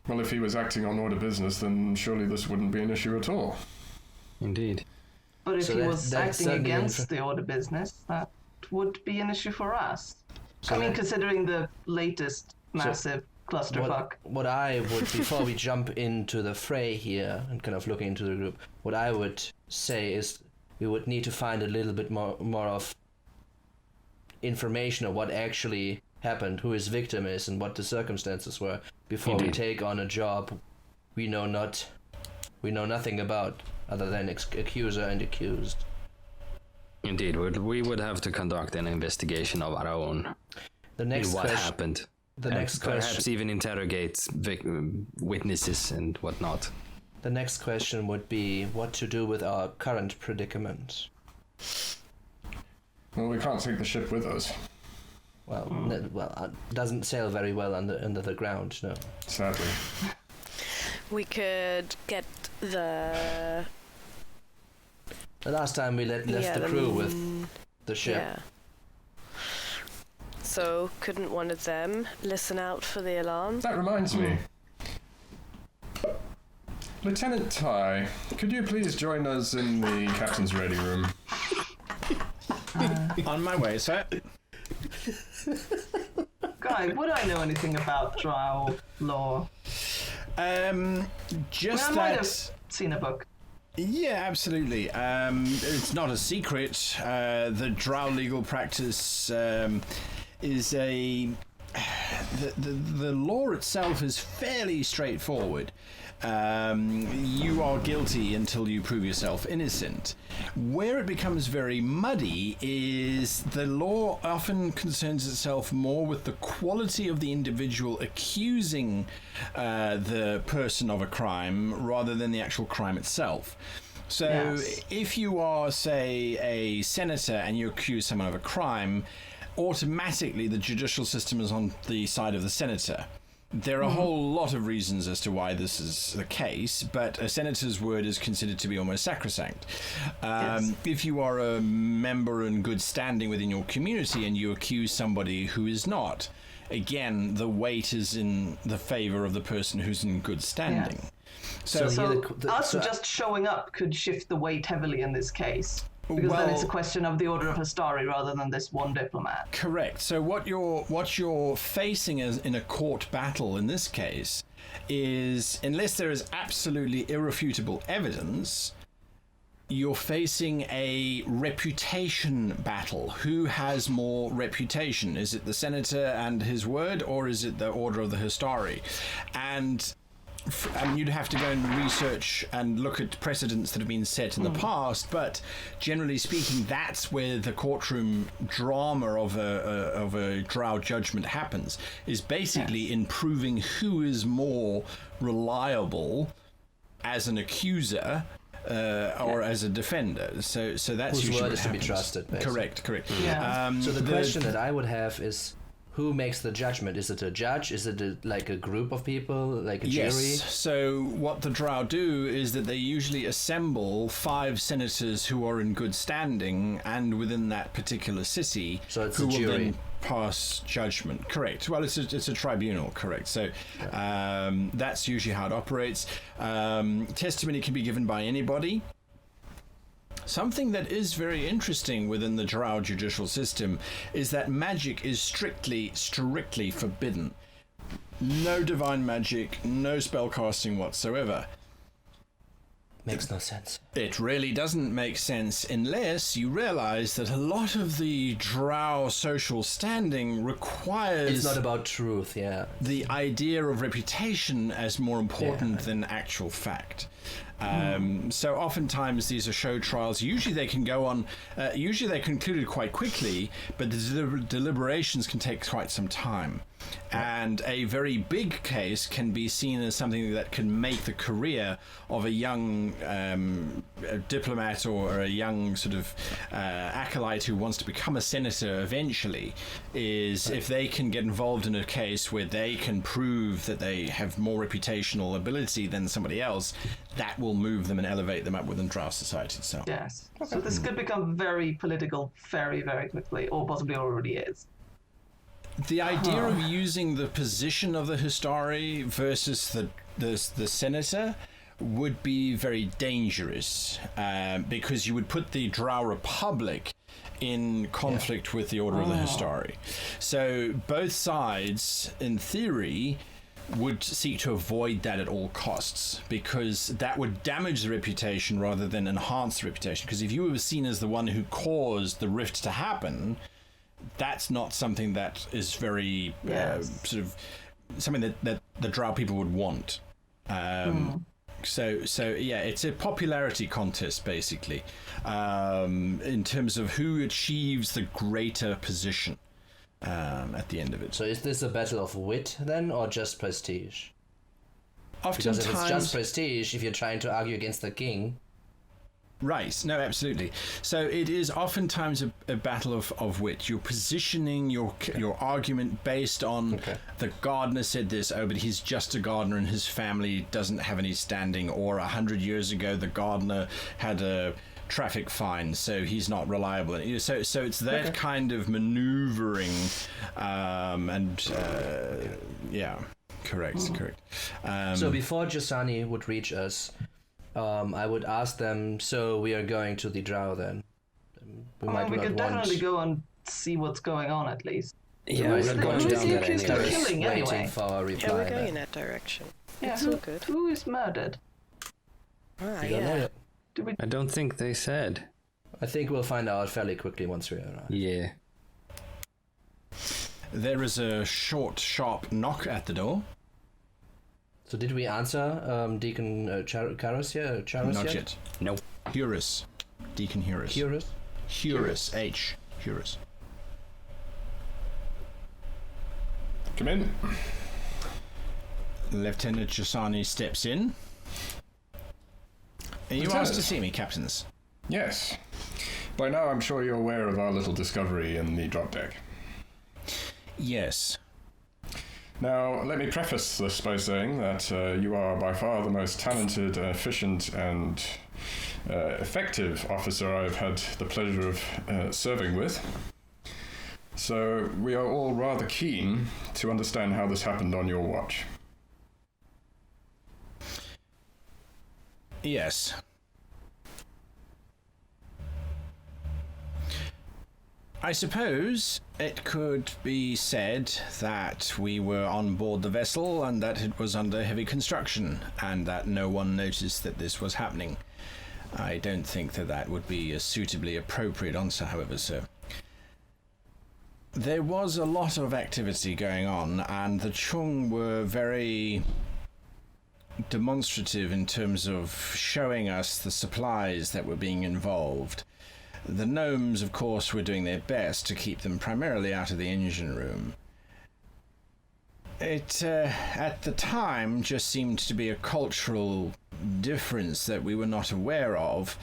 Well, if he was acting on Order business, then surely this wouldn't be an issue at all. Indeed. But if So he that- was that's acting certainly against the Order business, that would be an issue for us. So I mean, that- considering the latest massive clusterfuck. What I would, before we jump into the fray here and kind of look into the group, what I would say is we would need to find a little bit more of information of what actually happened, who his victim is, and what the circumstances were before we Indeed. take on a job we know nothing about other than accuser and accused. Indeed, we would have to conduct an investigation of our own The in next what question. happened. The and next perhaps question. even interrogate witnesses and whatnot. The next question would be what to do with our current predicament. Well, we can't take the ship with us, Well, doesn't sail very well under the ground, no. sadly. We could get the The last time we left the crew with the ship. Yeah. So couldn't one of them listen out for the alarm? That reminds me. Lieutenant Ty, could you please join us in the captain's ready room? On my way, sir. Guy, would I know anything about Drow law? Just I might have that. seen a book. Yeah, absolutely. It's not a secret. The Drow legal practice is a. The law itself is fairly straightforward. You are guilty until you prove yourself innocent. Where it becomes very muddy is the law often concerns itself more with the quality of the individual accusing the person of a crime rather than the actual crime itself. So Yes. if you are, say, a senator and you accuse someone of a crime, automatically the judicial system is on the side of the senator. There are a whole lot of reasons as to why this is the case, but a senator's word is considered to be almost sacrosanct. Yes. If you are a member in good standing within your community and you accuse somebody who is not, again, the weight is in the favor of the person who's in good standing. Yes. So, So the- us so- just showing up could shift the weight heavily in this case. Because then it's a Well- question of the Order of Hastari rather than this one diplomat. correct. So what you're facing as in a court battle in this case is, unless there is absolutely irrefutable evidence, you're facing a reputation battle. Who has more reputation? Is it the senator and his word, or is it the Order of the Hastari? And you'd have to go and research and look at precedents that have been set in the past, but generally speaking, that's where the courtroom drama of a Drow judgment happens, is basically in proving who is more reliable as an accuser or as a defender. So that's Whose usually word what is to be happens. trusted, basically. Correct. Yeah. So the question that I would have is, who makes the judgment? Is it a judge? Is it like a group of people, like a jury? Yes. So what the Drow do is that they usually assemble 5 senators who are in good standing and within that particular city, So it's who a will jury. then pass judgment. Correct. Well, it's a tribunal. Correct. So that's usually how it operates. Testimony can be given by anybody. Something that is very interesting within the Drow judicial system is that magic is strictly forbidden. No divine magic, no spellcasting whatsoever. Makes no sense. It really doesn't make sense unless you realize that a lot of the Drow social standing requires It's not about truth, yeah. the idea of reputation as more important than actual fact. So oftentimes these are show trials. Usually they can go on, usually they're concluded quite quickly, but the deliberations can take quite some time. And a very big case can be seen as something that can make the career of a young diplomat or a young sort of acolyte who wants to become a senator eventually, is if they can get involved in a case where they can prove that they have more reputational ability than somebody else, that will move them and elevate them up within Drow society itself. Yes. So this could become very political very, very quickly, or possibly already is. The idea of using the position of the Hastari versus the senator would be very dangerous, because you would put the Drow Republic in conflict with the Order of the Hastari. So both sides, in theory, would seek to avoid that at all costs, because that would damage the reputation rather than enhance the reputation. Because if you were seen as the one who caused the rift to happen, that's not something that is very sort of something that the Drow people would want. So yeah, it's a popularity contest basically, in terms of who achieves the greater position at the end of it. So is this a battle of wit then, or just prestige? Oftentimes, Because if it's just prestige, if you're trying to argue against the king... Right, no, absolutely. So it is oftentimes a battle of wit. You're positioning your argument based on the gardener said this, but he's just a gardener and his family doesn't have any standing, or 100 years ago the gardener had a traffic fine, so he's not reliable. So it's that kind of maneuvering, correct. So before Jasani would reach us, I would ask them, so we are going to the Drow then? We could definitely go and see what's going on at least. Yeah, Who is we're the- going who is down the there accused of anyway. killing Waiting anyway? for a reply. Yeah, we're going then. in that direction. Yeah, It's all good. Who is murdered? Ah, We don't know yeah. yet. Do we? I don't think they said. I think we'll find out fairly quickly once we arrive. Yeah. There is a short, sharp knock at the door. So did we answer Deacon Charos yet? Charos Not yet. No. Hurus. Deacon Hurus. Curious? Hurus. H. Hurus. Come in. Lieutenant Jasani steps in. And you asked to see me, captains. Yes. By now, I'm sure you're aware of our little discovery in the drop deck. Yes. Now, let me preface this by saying that you are by far the most talented, efficient, and effective officer I've had the pleasure of serving with. So, we are all rather keen to understand how this happened on your watch. Yes. I suppose it could be said that we were on board the vessel and that it was under heavy construction and that no one noticed that this was happening. I don't think that would be a suitably appropriate answer, however, sir. There was a lot of activity going on, and the Chung were very demonstrative in terms of showing us the supplies that were being involved. The gnomes, of course, were doing their best to keep them primarily out of the engine room. It, at the time, just seemed to be a cultural difference that we were not aware of.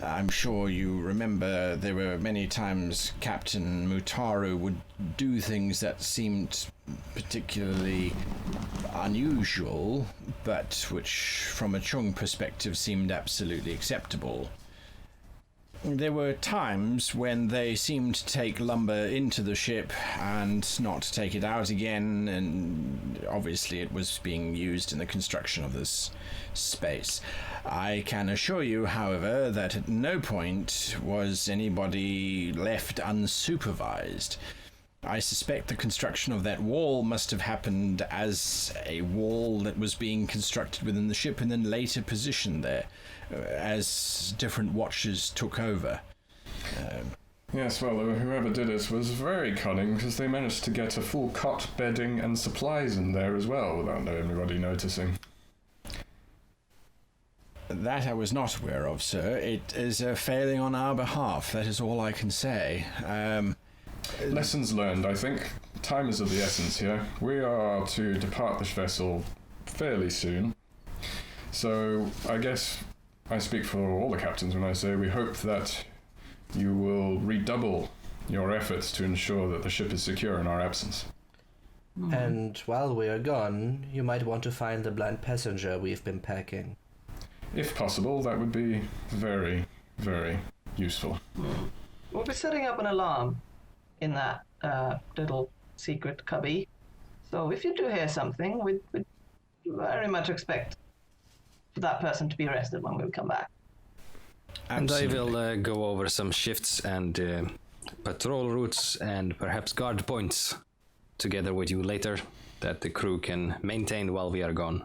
I'm sure you remember there were many times Captain Mutaru would do things that seemed particularly unusual, but which, from a Chung perspective, seemed absolutely acceptable. There were times when they seemed to take lumber into the ship and not take it out again, and obviously it was being used in the construction of this space. I can assure you, however, that at no point was anybody left unsupervised. I suspect the construction of that wall must have happened as a wall that was being constructed within the ship and then later positioned there as different watches took over. Yes, well, whoever did it was very cunning because they managed to get a full cot, bedding, and supplies in there as well without anybody noticing. That I was not aware of, sir. It is a failing on our behalf, that is all I can say. Lessons learned, I think. Time is of the essence here. We are to depart this vessel fairly soon. So, I guess I speak for all the captains when I say we hope that you will redouble your efforts to ensure that the ship is secure in our absence. And while we are gone, you might want to find the blind passenger we've been packing. If possible, that would be very, very useful. We'll be setting up an alarm in that little secret cubby. So if you do hear something, we'd very much expect for that person to be arrested when we come back. Absolutely. And I will go over some shifts and patrol routes and perhaps guard points together with you later that the crew can maintain while we are gone.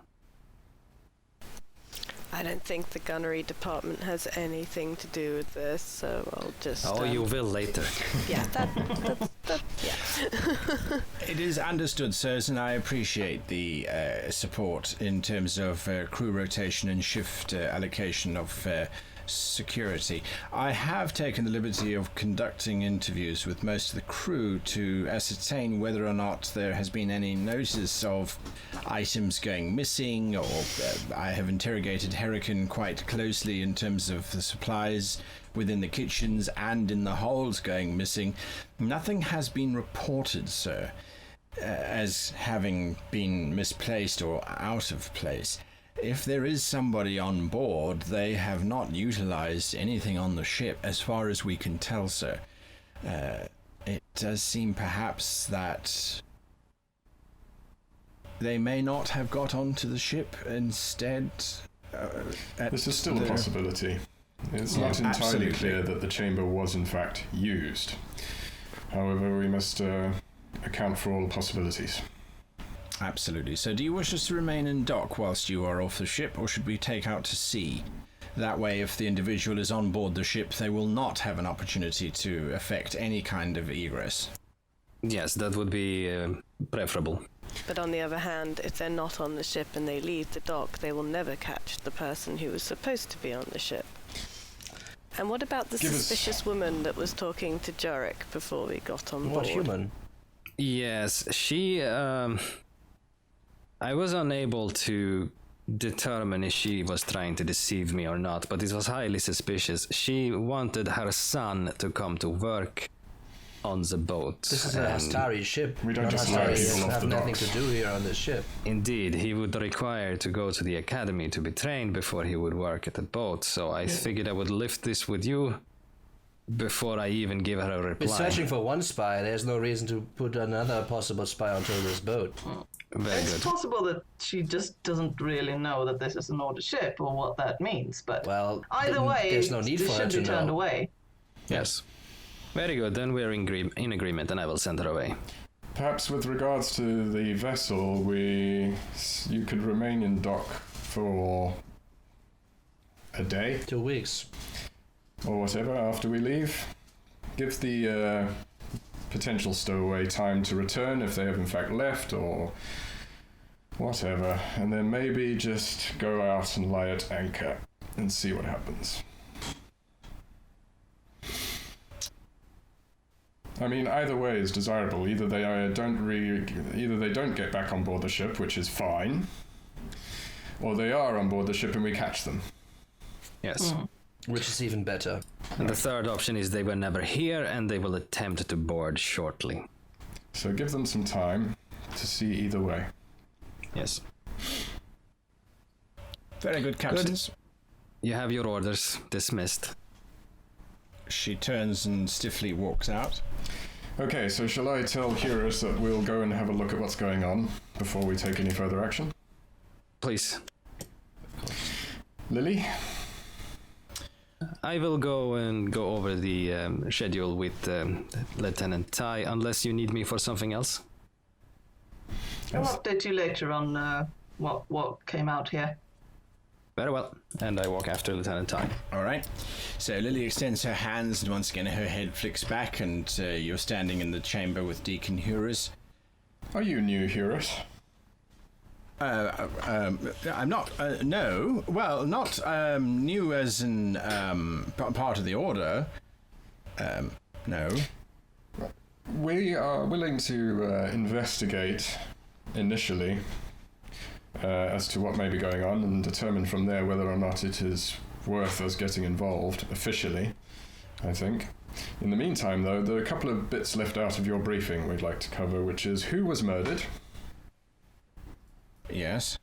I don't think the gunnery department has anything to do with this, so I'll just... Oh, you will later. Yeah, yeah. It is understood, sirs, and I appreciate the support in terms of crew rotation and shift allocation of security. I have taken the liberty of conducting interviews with most of the crew to ascertain whether or not there has been any notice of items going missing, or I have interrogated Hurricane quite closely in terms of the supplies within the kitchens and in the holds going missing. Nothing has been reported, sir, as having been misplaced or out of place. If there is somebody on board, they have not utilized anything on the ship, as far as we can tell, sir. It does seem perhaps that they may not have got onto the ship instead. This is still a possibility. It's not entirely absolutely clear that the chamber was in fact used. However, we must account for all possibilities. Absolutely. So do you wish us to remain in dock whilst you are off the ship, or should we take out to sea? That way, if the individual is on board the ship, they will not have an opportunity to effect any kind of egress. Yes, that would be preferable. But on the other hand, if they're not on the ship and they leave the dock, they will never catch the person who was supposed to be on the ship. And what about the suspicious woman that was talking to Jorek before we got on board? What human? Yes, she... I was unable to determine if she was trying to deceive me or not, but it was highly suspicious. She wanted her son to come to work on the boat. This is a Hastari ship. We don't just let people off have the nothing docks. to do here on this ship. Indeed, he would require to go to the academy to be trained before he would work at the boat, so I figured I would lift this with you before I even give her a reply. We're searching for one spy. There's no reason to put another possible spy onto this boat. Very It's good. possible that she just doesn't really know that this is an order ship or what that means, but Well, either then way, there's no need this for her should be to turned know. away. Yes. Very good, then we're in agreement and I will send her away. Perhaps with regards to the vessel, you could remain in dock for a day 2 weeks. or whatever after we leave. Give the potential stowaway time to return if they have in fact left, or Whatever. And then maybe just go out and lie at anchor and see what happens. I mean, either way is desirable. Either they don't get back on board the ship, which is fine, or they are on board the ship and we catch them. Yes. Which is even better. And the third option is they were never here and they will attempt to board shortly. So give them some time to see either way. Yes. Very good, captains. You have your orders. Dismissed. She turns and stiffly walks out. Okay, so shall I tell Hurus that we'll go and have a look at what's going on before we take any further action? Please. Lily? I will go over the schedule with Lieutenant Tai, unless you need me for something else. I'll update you later on what came out here. Very well. And I walk after Lieutenant Tai. All right. So Lily extends her hands, and once again her head flicks back, and you're standing in the chamber with Deacon Hurus. Are you new, Hurus? I'm not. No. Well, not new as in part of the order. No. We are willing to investigate initially as to what may be going on and determine from there whether or not it is worth us getting involved officially, I think. In the meantime, though, there are a couple of bits left out of your briefing we'd like to cover, which is who was murdered. Yes.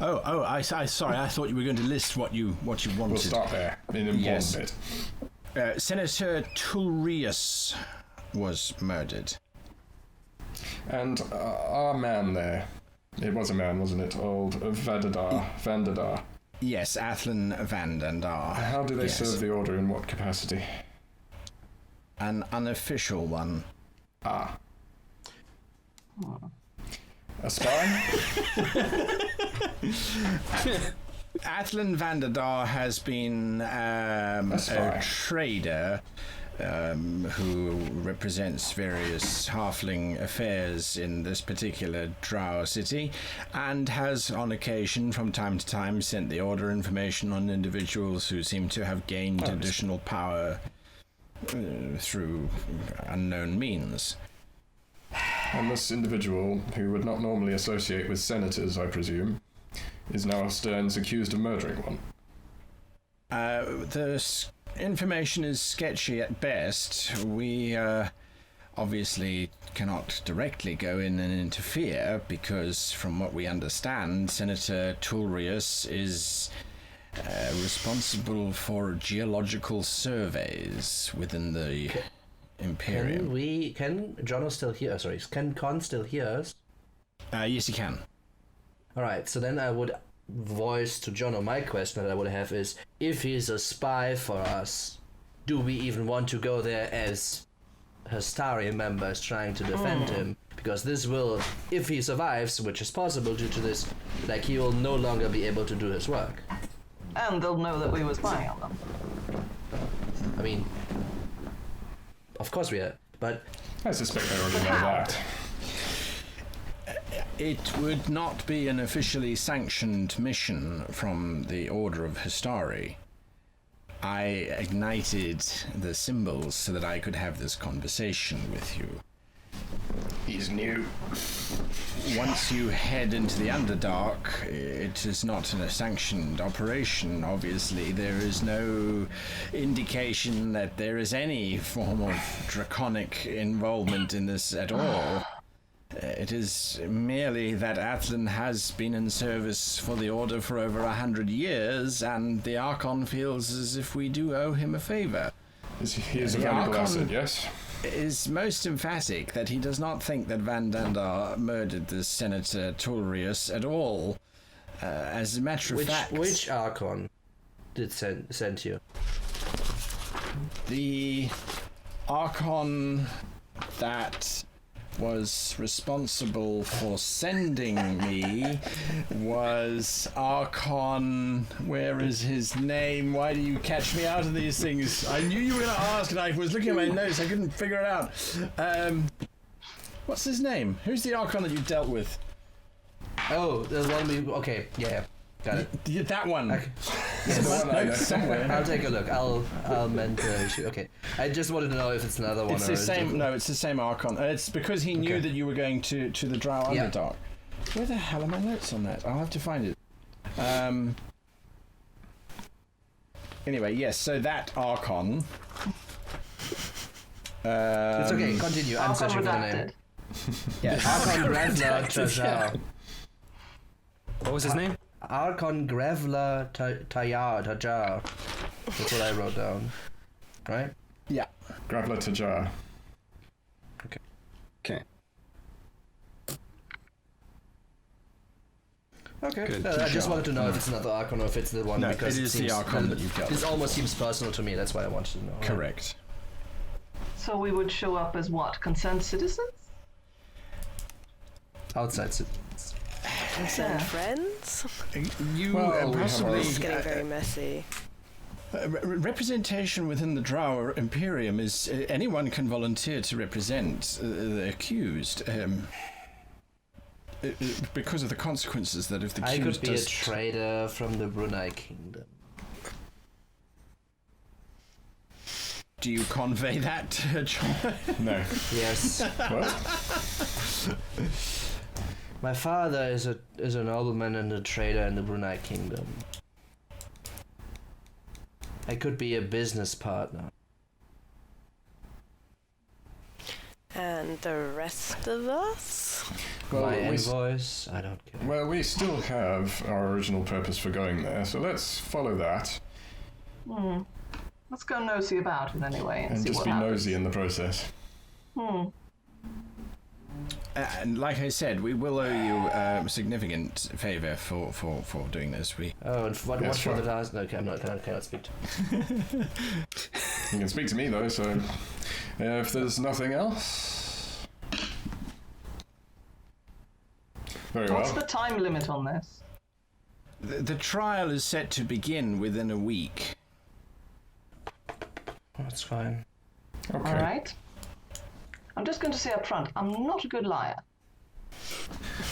Oh! Sorry. I thought you were going to list what you wanted. We'll start there. An important Yes. bit. Senator Tulrius was murdered. And our man there, it was a man, wasn't it? Old Vandadar. Yes, Athlin Vandandar. How do they Yes. serve the order? In what capacity? An unofficial one. Ah. A spy? Athlin Vandadar has been a trader who represents various halfling affairs in this particular Drow city, and has on occasion from time to time sent the order information on individuals who seem to have gained additional power through unknown means. And this individual, who would not normally associate with senators, I presume, is now Stern's accused of murdering one. The information is sketchy at best. We obviously cannot directly go in and interfere because, from what we understand, Senator Tulrius is responsible for geological surveys within the Imperium. Can Jono still hear us? Sorry, can Con still hear us? Yes, he can. Alright, so then I would voice to Jono my question that I would have is, if he's a spy for us, do we even want to go there as Hastari members trying to defend him? Because this will, if he survives, which is possible due to this, like, he will no longer be able to do his work. And they'll know that we were spying on them. I mean, of course we are, but... I suspect they already know that. It would not be an officially sanctioned mission from the Order of Hastari. I ignited the symbols so that I could have this conversation with you. He's new. Once you head into the Underdark, it is not a sanctioned operation, obviously. There is no indication that there is any form of draconic involvement in this at all. It is merely that Athlin has been in service for the Order for over 100 years, and the Archon feels as if we do owe him a favor. He is a valuable asset, yes? Is most emphatic that he does not think that Vandandar murdered this Senator Tulrius at all. As a matter of fact... Which Archon did send you? The Archon that was responsible for sending me was Archon... Where is his name? Why do you catch me out of these things? I knew you were going to ask, and I was looking at my notes. I couldn't figure it out. What's his name? Who's the Archon that you dealt with? Oh, there's one we... Okay, yeah. Got it. That one. Okay. Somewhere. I'll take a look. I'll mend the issue. Okay. I just wanted to know if it's another one It's or the same. No, it's the same Archon. It's because he knew that you were going to the Drow Underdark. Where the hell are my notes on that? I'll have to find it. Anyway, yes. So that Archon. It's okay. Continue. I'm searching for the name. Yes. Archon Gravler Tajar. What was his name? Archon Gravler Tajar. That's what I wrote down. Right? Yeah. Gravler Tajar. Okay. Okay. Good. I just wanted to know if it's another Archon or if it's the one, No, because it is the Archon that you've dealt It with. almost seems personal to me. That's why I wanted to know. Correct. So we would show up as what? Concerned citizens? Outside citizens. Concerned friends? You Well, we have possibly It's getting very messy. representation within the Drow Imperium is anyone can volunteer to represent the accused. Because of the consequences that if the I accused could be a does traitor from the Brunei Kingdom. do you convey that, John? No. Yes. What? My father is a nobleman and a trader in the Brunei Kingdom. I could be a business partner. And the rest of us? Well, My we envoys, I don't care. Well, we still have our original purpose for going there, so let's follow that Let's go nosy about it anyway and and see just what be happens. nosy in the process. And like I said, we will owe you a significant favour for doing this. Oh, and what Yes, for sure. the task? No, okay, I cannot speak to. You can speak to me though, so if there's nothing else. Very What's well. the time limit on this? The trial is set to begin within a week. That's fine. Okay. Alright. I'm just going to say up front, I'm not a good liar.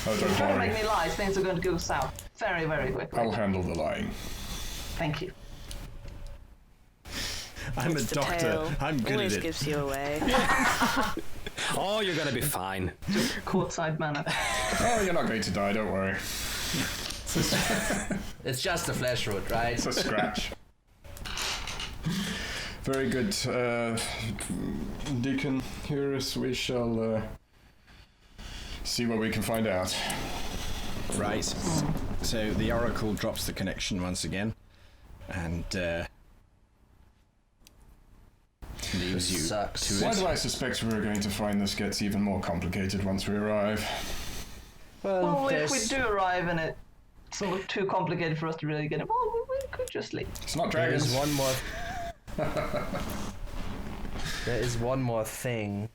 Oh, If you don't try to make worry. me lie, things are going to go south very, very quickly. I'll handle the lying. Thank you. I'm It's a the doctor. tail. I'm good Always at it. gives you away. Oh, you're gonna be fine. Courtside manner. Oh, you're not going to die, don't worry. It's just a flesh wound, right? It's a scratch. Very good, Deacon Eurus. We shall see what we can find out. Right. So the Oracle drops the connection once again, and leaves you Sucks. to Why it. do I suspect we're going to find this gets even more complicated once we arrive? Well, if we there's- do arrive and it's not too complicated for us to really get involved, we could just leave. It's not There dragons. is one more. There is one more thing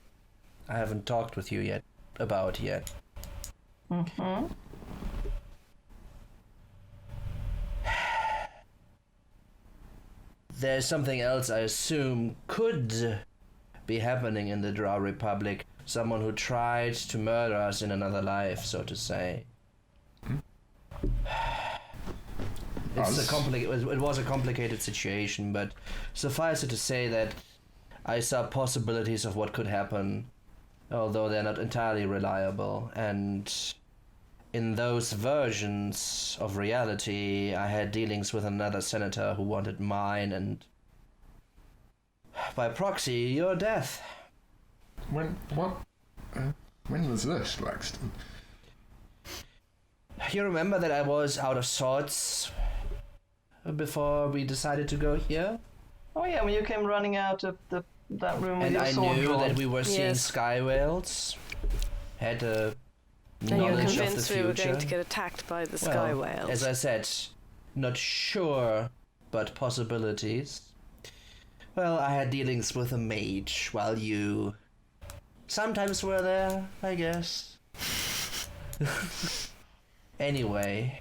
I haven't talked with you about yet. Mm-hmm. There's something else I assume could be happening in the Drow Republic. Someone who tried to murder us in another life, so to say. Us? It was a complicated situation, but suffice it to say that I saw possibilities of what could happen, although they're not entirely reliable. And in those versions of reality, I had dealings with another senator who wanted mine and, by proxy, your death. When was this, Blaxton? You remember that I was out of sorts before we decided to go here? Oh yeah, when you came running out of that room with And your I sword knew drawn. that we were seeing Yes. sky whales. Had a And you were knowledge of the convinced we future. were going to get attacked by the sky Well, whales. as I said, not sure, but possibilities. Well, I had dealings with a mage while you sometimes were there, I guess. Anyway,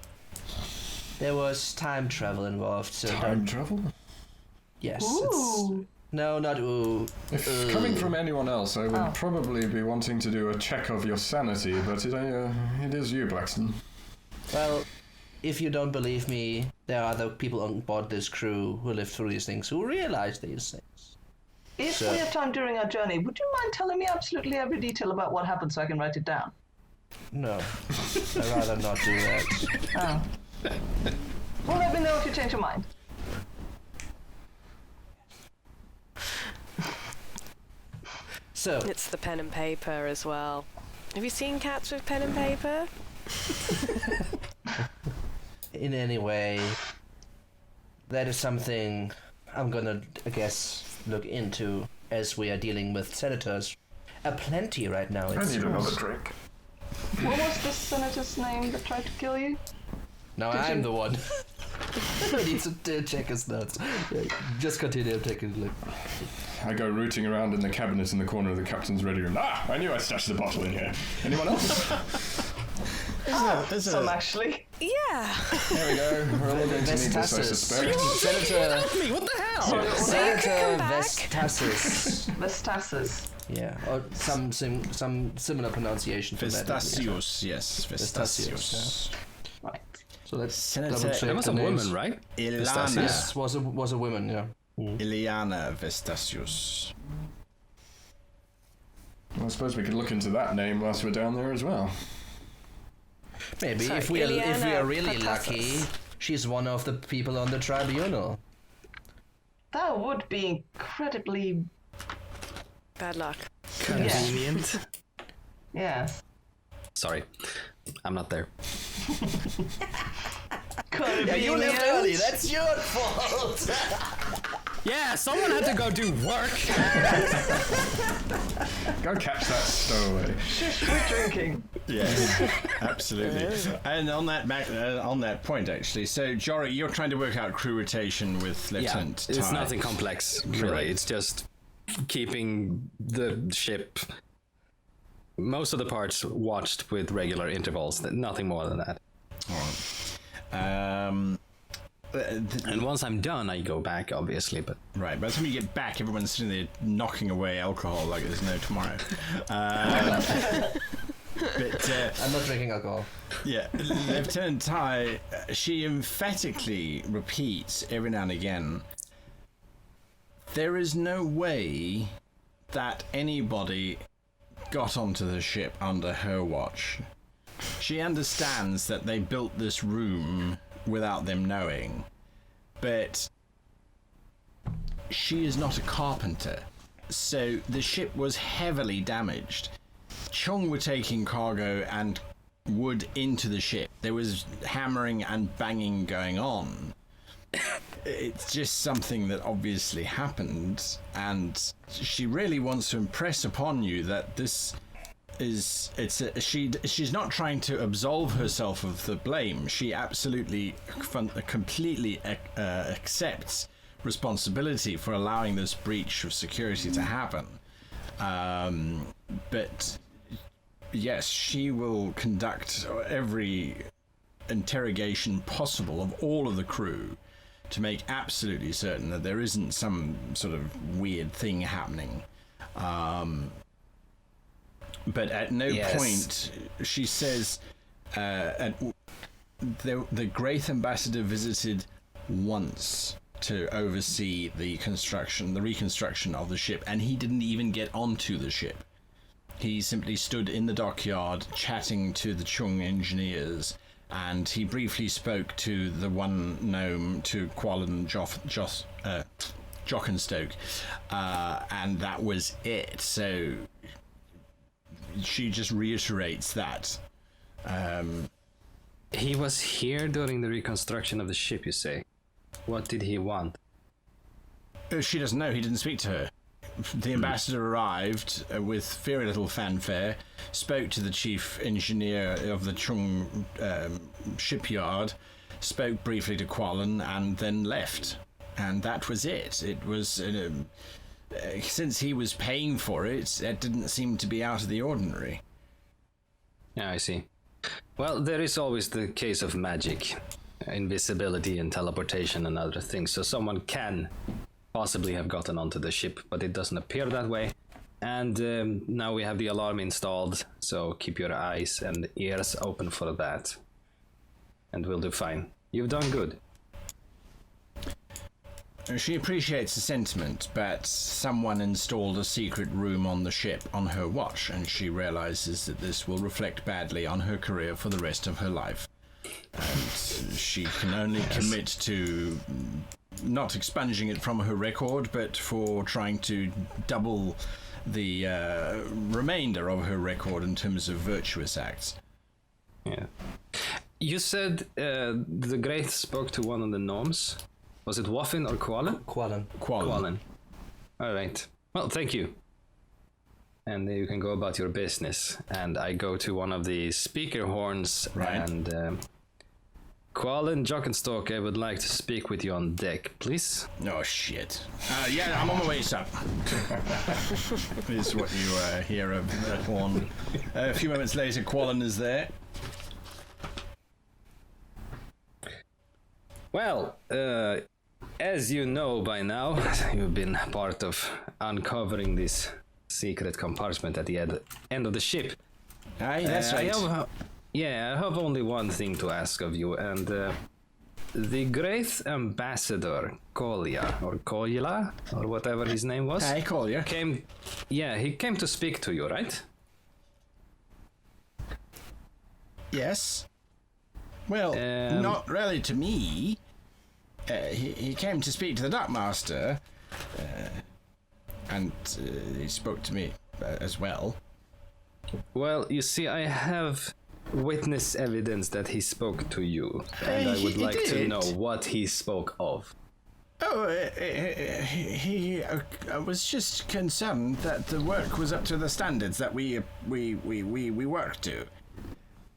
there was time travel involved, so Time travel? yes, Ooh. No, not ooh. If coming from anyone else, I would probably be wanting to do a check of your sanity, but it is you, Blaxton. Well, if you don't believe me, there are other people on board this crew who lived through these things who realize these things. If we have time during our journey, would you mind telling me absolutely every detail about what happened so I can write it down? No, I'd rather not do that. Oh. Well, let me know if you change your mind. So, It's the pen and paper as well. Have you seen cats with pen and paper? in any way, that is something I'm gonna, I guess, look into as we are dealing with senators aplenty right now. I need another drink. What was the senator's name that tried to kill you? Now I'm the one. I need to check his notes. Just continue taking a look. I go rooting around in the cabinet in the corner of the captain's ready room. Ah, I knew I stashed the bottle in here. Anyone else? Some actually. Yeah. There we go. We're all going to need this, I suspect. Senator, What the hell? Senator back. Vestasis. Vestasis. Yeah, or some similar pronunciation for that. Vestacius, yes. Vestacius. Right. So let's Senator- double check That was the a names. woman, right? Ilana. Yes, was a woman, yeah. Iliana Vestacius. Well, I suppose we could look into that name whilst we're down there as well. Maybe Sorry, if we are Iliana really Patasis. lucky, she's one of the people on the tribunal. That would be incredibly... Bad luck. Convenient. Yes. Sorry, I'm not there. Yeah, you left early. That's your fault. Yeah, someone had to go do work. Go catch that stowaway. Shush, we're drinking. Yes, absolutely. And on that point, actually, so Jorek, you're trying to work out crew rotation with Lieutenant It's Ty. nothing complex, really. Correct. It's just keeping the ship, most of the parts, watched with regular intervals. Nothing more than that. And once I'm done, I go back, obviously. But Right, by the time you get back, everyone's sitting there knocking away alcohol like there's no tomorrow. But I'm not drinking alcohol. yeah, Lieutenant Ty, she emphatically repeats every now and again, there is no way that anybody got onto the ship under her watch. She understands that they built this room without them knowing, but she is not a carpenter, so the ship was heavily damaged. Chung were taking cargo and wood into the ship. There was hammering and banging going on. It's just something that obviously happened, and she really wants to impress upon you that this is she's not trying to absolve herself of the blame. She absolutely completely accepts responsibility for allowing this breach of security to happen, but yes, she will conduct every interrogation possible of all of the crew to make absolutely certain that there isn't some sort of weird thing happening. But at no point, she says, the Graith ambassador visited once to oversee the reconstruction of the ship, and he didn't even get onto the ship. He simply stood in the dockyard chatting to the Chung engineers, and he briefly spoke to the one gnome, to Quallen Jockenstoke, and that was it. So she just reiterates that. he was here during the reconstruction of the ship, you say? What did he want? She doesn't know. He didn't speak to her. The ambassador arrived with very little fanfare, spoke to the chief engineer of the Chung shipyard, spoke briefly to Quallen, and then left. And that was it. It was, since he was paying for it, it didn't seem to be out of the ordinary. Yeah, I see. Well, there is always the case of magic, invisibility and teleportation and other things, so someone can possibly have gotten onto the ship, but it doesn't appear that way. And now we have the alarm installed, so keep your eyes and ears open for that. And we'll do fine. You've done good. She appreciates the sentiment, but someone installed a secret room on the ship on her watch, and she realizes that this will reflect badly on her career for the rest of her life. And she can only commit to not expunging it from her record, but for trying to double the remainder of her record in terms of virtuous acts. Yeah. You said the Great spoke to one of the gnomes. Was it Waffin or Quallen? Quallen. All right. Well, thank you. And you can go about your business. And I go to one of the speaker horns. Right. And Quallen, Jockenstalk, I would like to speak with you on deck, please. Oh, shit. Yeah, I'm on my way, sir. This is what you hear of that horn. A few moments later, Quallen is there. Well, as you know by now, you've been part of uncovering this secret compartment at the end of the ship. Aye, that's right. I have only one thing to ask of you, and the Great Ambassador Kolya, or whatever his name was. Aye, Kolya. He came to speak to you, right? Yes. Well, not really to me. He came to speak to the Dockmaster, and he spoke to me as well. Well, you see, I have witness evidence that he spoke to you, and I would like to know what he spoke of. Oh, he was just concerned that the work was up to the standards that we work to.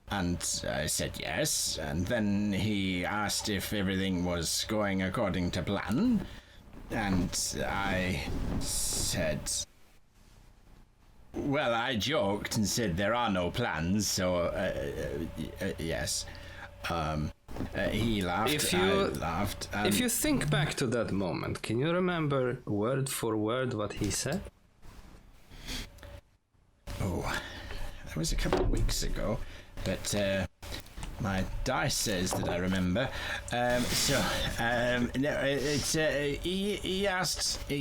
And I said yes, and then he asked if everything was going according to plan, and I said... Well, I joked and said there are no plans, so yes. He laughed, I laughed. If you think back to that moment, can you remember word for word what he said? Oh, that was a couple of weeks ago, but my dice says that I remember. He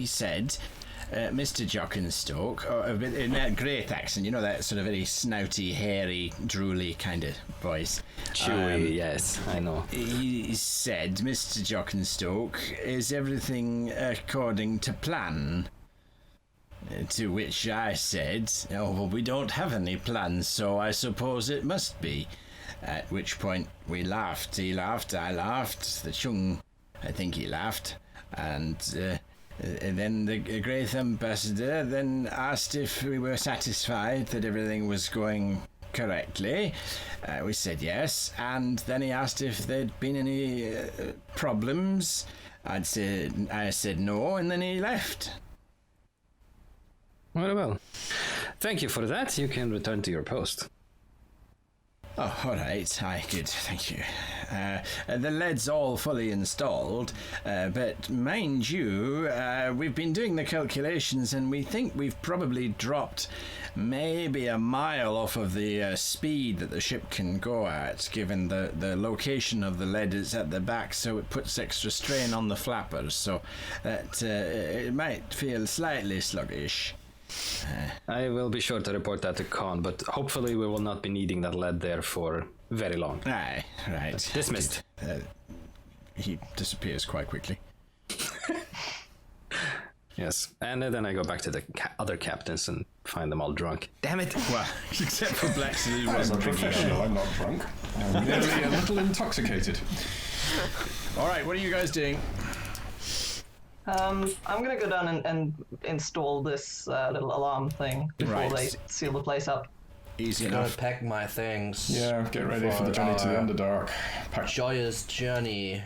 said... Mr. Jockenstalk, in that great accent, you know, that sort of very snouty, hairy, drooly kind of voice. Chewy, yes, I know. He said, Mr. Jockenstalk, is everything according to plan? To which I said, oh, well, we don't have any plans, so I suppose it must be. At which point we laughed. He laughed, I laughed, the Chung, I think he laughed, and then the Great Ambassador then asked if we were satisfied that everything was going correctly. We said yes, and then he asked if there'd been any problems. I said no, and then he left. Well, thank you for that. You can return to your post. Oh, all right. Aye, good. Thank you. The lead's all fully installed, but mind you, we've been doing the calculations, and we think we've probably dropped maybe a mile off of the speed that the ship can go at, given the location of the lead is at the back, so it puts extra strain on the flappers, so that it might feel slightly sluggish. I will be sure to report that to Khan, but hopefully we will not be needing that lead there for very long. Aye, right. Dismissed. He disappears quite quickly. Yes, and then I go back to the other captains and find them all drunk. Damn it! Well, except for Blaxton, who I'm a wasn't drinking. professional, I'm not drunk. I'm merely a little intoxicated. All right, what are you guys doing? I'm gonna go down and install this little alarm thing before they seal the place up. Easy I'm gonna enough. pack my things. Yeah, get ready for the journey to the Underdark. Pack. Joyous journey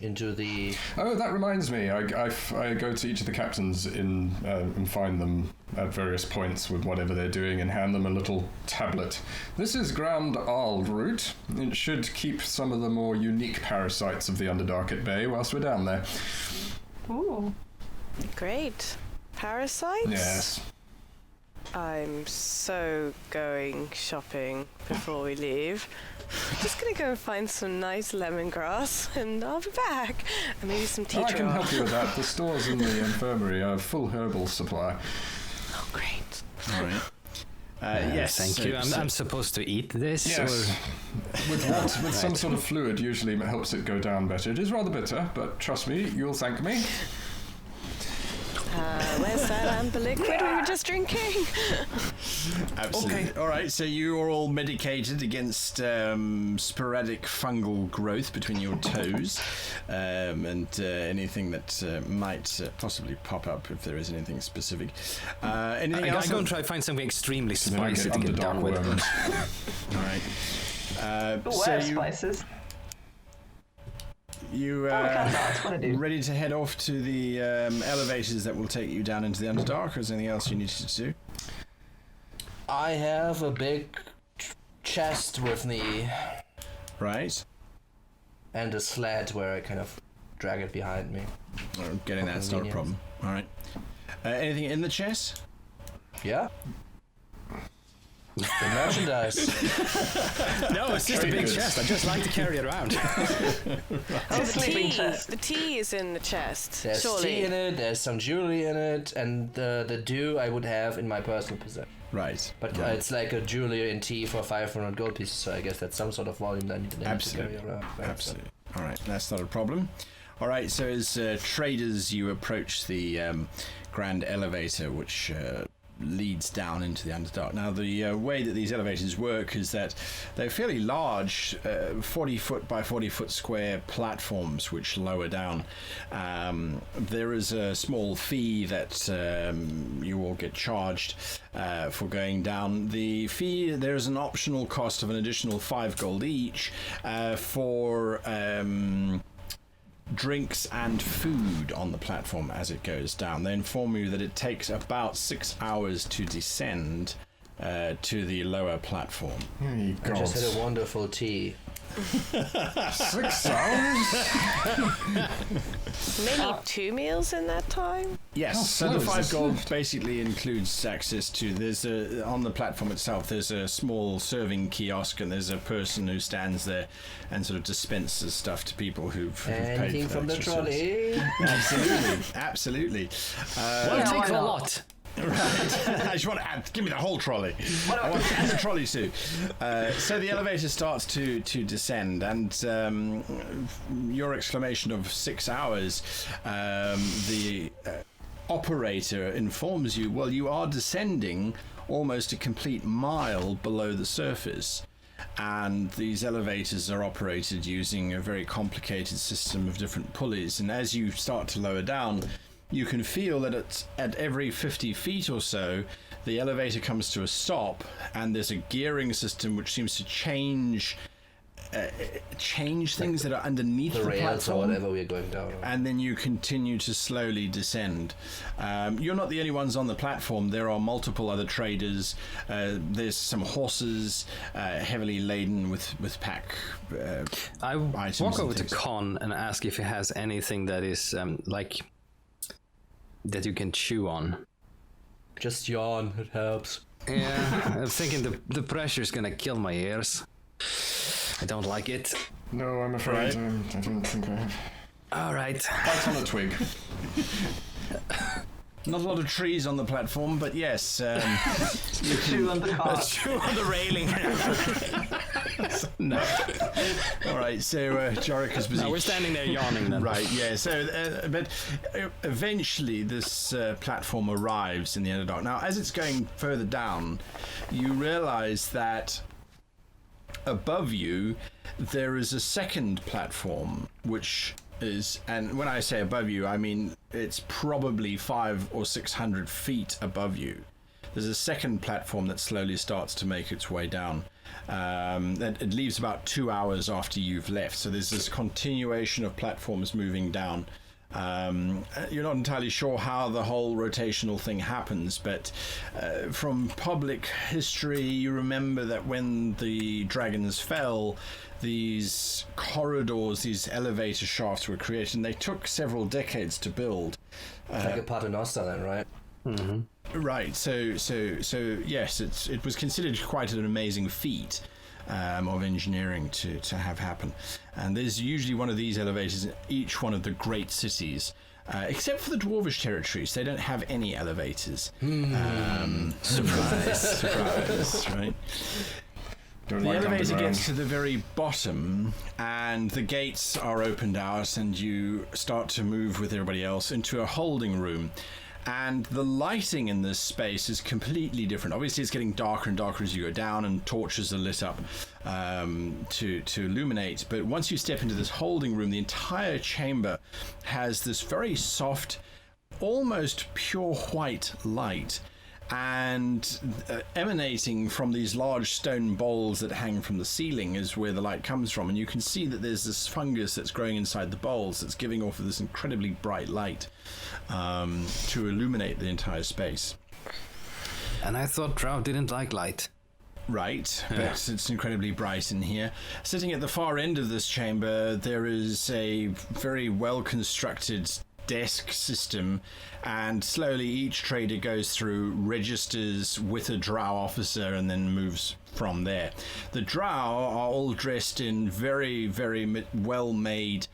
into the... Oh, that reminds me. I go to each of the captains and find them at various points with whatever they're doing and hand them a little tablet. This is ground Ald root. It should keep some of the more unique parasites of the Underdark at bay whilst we're down there. Ooh. Great. Parasites? Yes. I'm so going shopping before we leave. I'm just gonna go and find some nice lemongrass and I'll be back. And maybe some tea I can tree. help you with that. The stores in the infirmary have full herbal supply. Oh, great. All right. Yes, Thank so- you. so- I'm supposed to eat this? Yes. With what? With some Right. sort of fluid usually helps it go down better. It is rather bitter, but trust me, you'll thank me. Where's that amber liquid we were just drinking? Absolutely. Okay. All right, so you are all medicated against sporadic fungal growth between your toes and anything that might possibly pop up if there is anything specific. Anything I'm else? going to try to find something extremely So then I spicy get to get underdark down with. worms. All right. But So where you, spices? you That's what I do. ready to head off to the elevators that will take you down into the Underdark, or is there anything else you need to do? I have a big chest with me Right. and a sled where I kind of drag it behind me. Getting that's not a problem. All right. Anything in the chest? Yeah? The merchandise. No, it's just a big Traitors. chest. I just like to carry it around. Oh, the sleeping tea. chest. The tea is in the chest. There's surely. tea in it, there's some jewelry in it, and the dew I would have in my personal possession. Right. But Right. it's like a jewelry in tea for 500 gold pieces, so I guess that's some sort of volume that I need to Absolutely. carry around. Right? Absolutely. All right, that's not a problem. All right, so as traders, you approach the grand elevator, which leads down into the Underdark. Now, the way that these elevators work is that they're fairly large, 40-foot by 40-foot square platforms which lower down. There is a small fee that you all get charged for going down. The fee, there's an optional cost of an additional 5 gold each for drinks and food on the platform as it goes down. They inform you that it takes about 6 hours to descend to the lower platform. Hey, I God. just had a wonderful tea. 6 hours? Maybe 2 meals in that time? Yes, How so slow the is 5 this gold lift? basically includes access to, there's a, on the platform itself, there's a small serving kiosk and there's a person who stands there and sort of dispenses stuff to people who've paid Anything for from the extra service. trolley? Absolutely, absolutely. Well, Yeah, take why a not? lot. Right. I just want to add, give me the whole trolley. I want and the trolley too. So the elevator starts to descend, and your exclamation of 6 hours, the operator informs you, well, you are descending almost a complete mile below the surface. And these elevators are operated using a very complicated system of different pulleys. And as you start to lower down, you can feel that at every 50 feet or so, the elevator comes to a stop, and there's a gearing system which seems to change things that are underneath The the rails or platform. whatever we're going down. And then you continue to slowly descend. You're not the only ones on the platform. There are multiple other traders. There's some horses heavily laden with pack I items walk and over to things. Con and ask if he has anything that is like that you can chew on. Just yawn, it helps. Yeah, I'm thinking the pressure's gonna kill my ears. I don't like it. No, I'm afraid I don't think I have. All right. Bite on a twig. Not a lot of trees on the platform, but yes, you Chew on the car. chew on the railing. No. All right, so Jorek is busy. Now we're standing there yawning then. Right, yeah. So, but eventually this platform arrives in the Underdark. Now, as it's going further down, you realise that above you there is a second platform, which is, and when I say above you, I mean it's probably 500 or 600 feet above you. There's a second platform that slowly starts to make its way down. It leaves about 2 hours after you've left. So there's this continuation of platforms moving down You're not entirely sure how the whole rotational thing happens, but from public history, you remember that when the dragons fell, these corridors, these elevator shafts were created, and they took several decades to build. Like a paternoster then, right? Mm-hmm. Right. So yes, it was considered quite an amazing feat of engineering to have happen. And there's usually one of these elevators in each one of the great cities, except for the Dwarvish territories. They don't have any elevators. Surprise, surprise, right? Don't The like elevator underground. gets to the very bottom, and the gates are opened out, and you start to move with everybody else into a holding room. And the lighting in this space is completely different. Obviously, it's getting darker and darker as you go down, and torches are lit up to illuminate. But once you step into this holding room, the entire chamber has this very soft, almost pure white light. And emanating from these large stone bowls that hang from the ceiling is where the light comes from. And you can see that there's this fungus that's growing inside the bowls that's giving off this incredibly bright light to illuminate the entire space. And I thought Drow didn't like light. Right, Yeah. but it's incredibly bright in here. Sitting at the far end of this chamber, there is a very well-constructed desk system, and slowly each trader goes through, registers with a Drow officer, and then moves from there. The Drow are all dressed in very, very well-made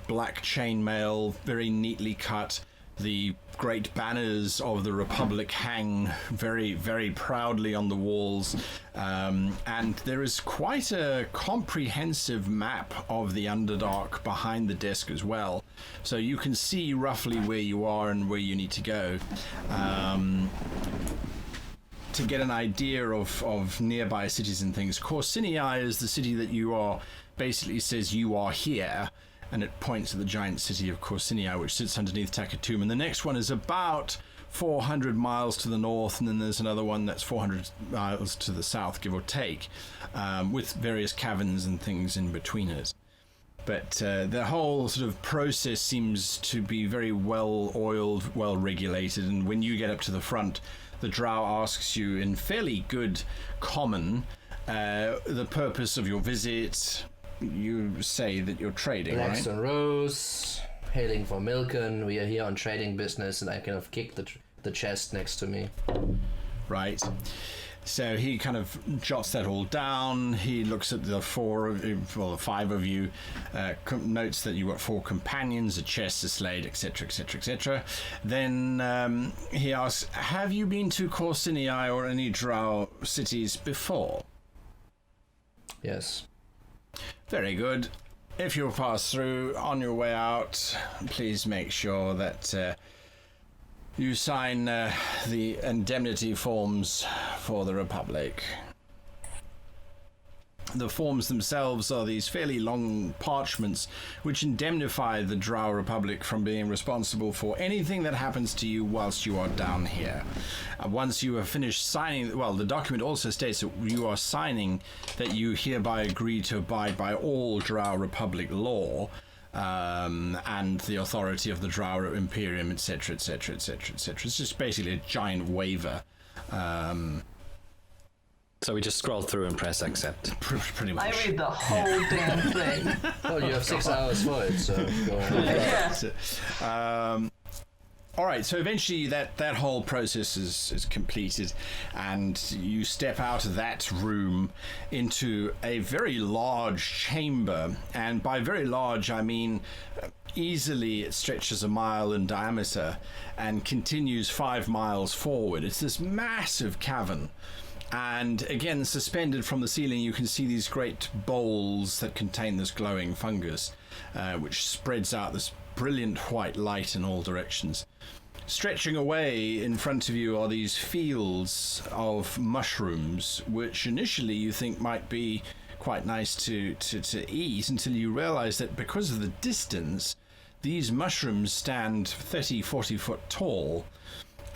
black chainmail, very neatly cut. The great banners of the Republic hang very, very proudly on the walls, and there is quite a comprehensive map of the Underdark behind the desk as well, so you can see roughly where you are and where you need to go. To get an idea of nearby cities and things, Corsinii is the city that you are, basically says you are here, and it points at the giant city of Corsinii, which sits underneath Takatum. And the next one is about 400 miles to the north, and then there's another one that's 400 miles to the south, give or take, with various caverns and things in between it. But the whole sort of process seems to be very well oiled, well regulated, and when you get up to the front, the Drow asks you in fairly good common the purpose of your visit. You say that you're trading, Blaxton right? Rose, hailing from Milken. We are here on trading business, and I kind of kick the chest next to me. Right. So he kind of jots that all down. He looks at the five of you, notes that you've got 4 companions, a chest, a slate, etc., etc., etc. Then he asks, have you been to Corsinii or any Drow cities before? Yes. Very good. If you pass through on your way out, please make sure that you sign the Indemnity Forms for the Republic. The forms themselves are these fairly long parchments which indemnify the Drow Republic from being responsible for anything that happens to you whilst you are down here. Once you have finished signing, well, the document also states that you are signing that you hereby agree to abide by all Drow Republic law, and the authority of the Drow Imperium, etc., etc., etc., etc. It's just basically a giant waiver. So we just scroll through and press accept. Pretty much. I read the whole damn thing. Well, you have 6 hours for it, so go on. Yeah. All right, so eventually that whole process is completed, and you step out of that room into a very large chamber, and by very large I mean easily it stretches 1 mile in diameter and continues 5 miles forward. It's this massive cavern. And again, suspended from the ceiling, you can see these great bowls that contain this glowing fungus, which spreads out this brilliant white light in all directions. Stretching away in front of you are these fields of mushrooms, which initially you think might be quite nice to eat, until you realize that because of the distance, these mushrooms stand 30, 40 foot tall,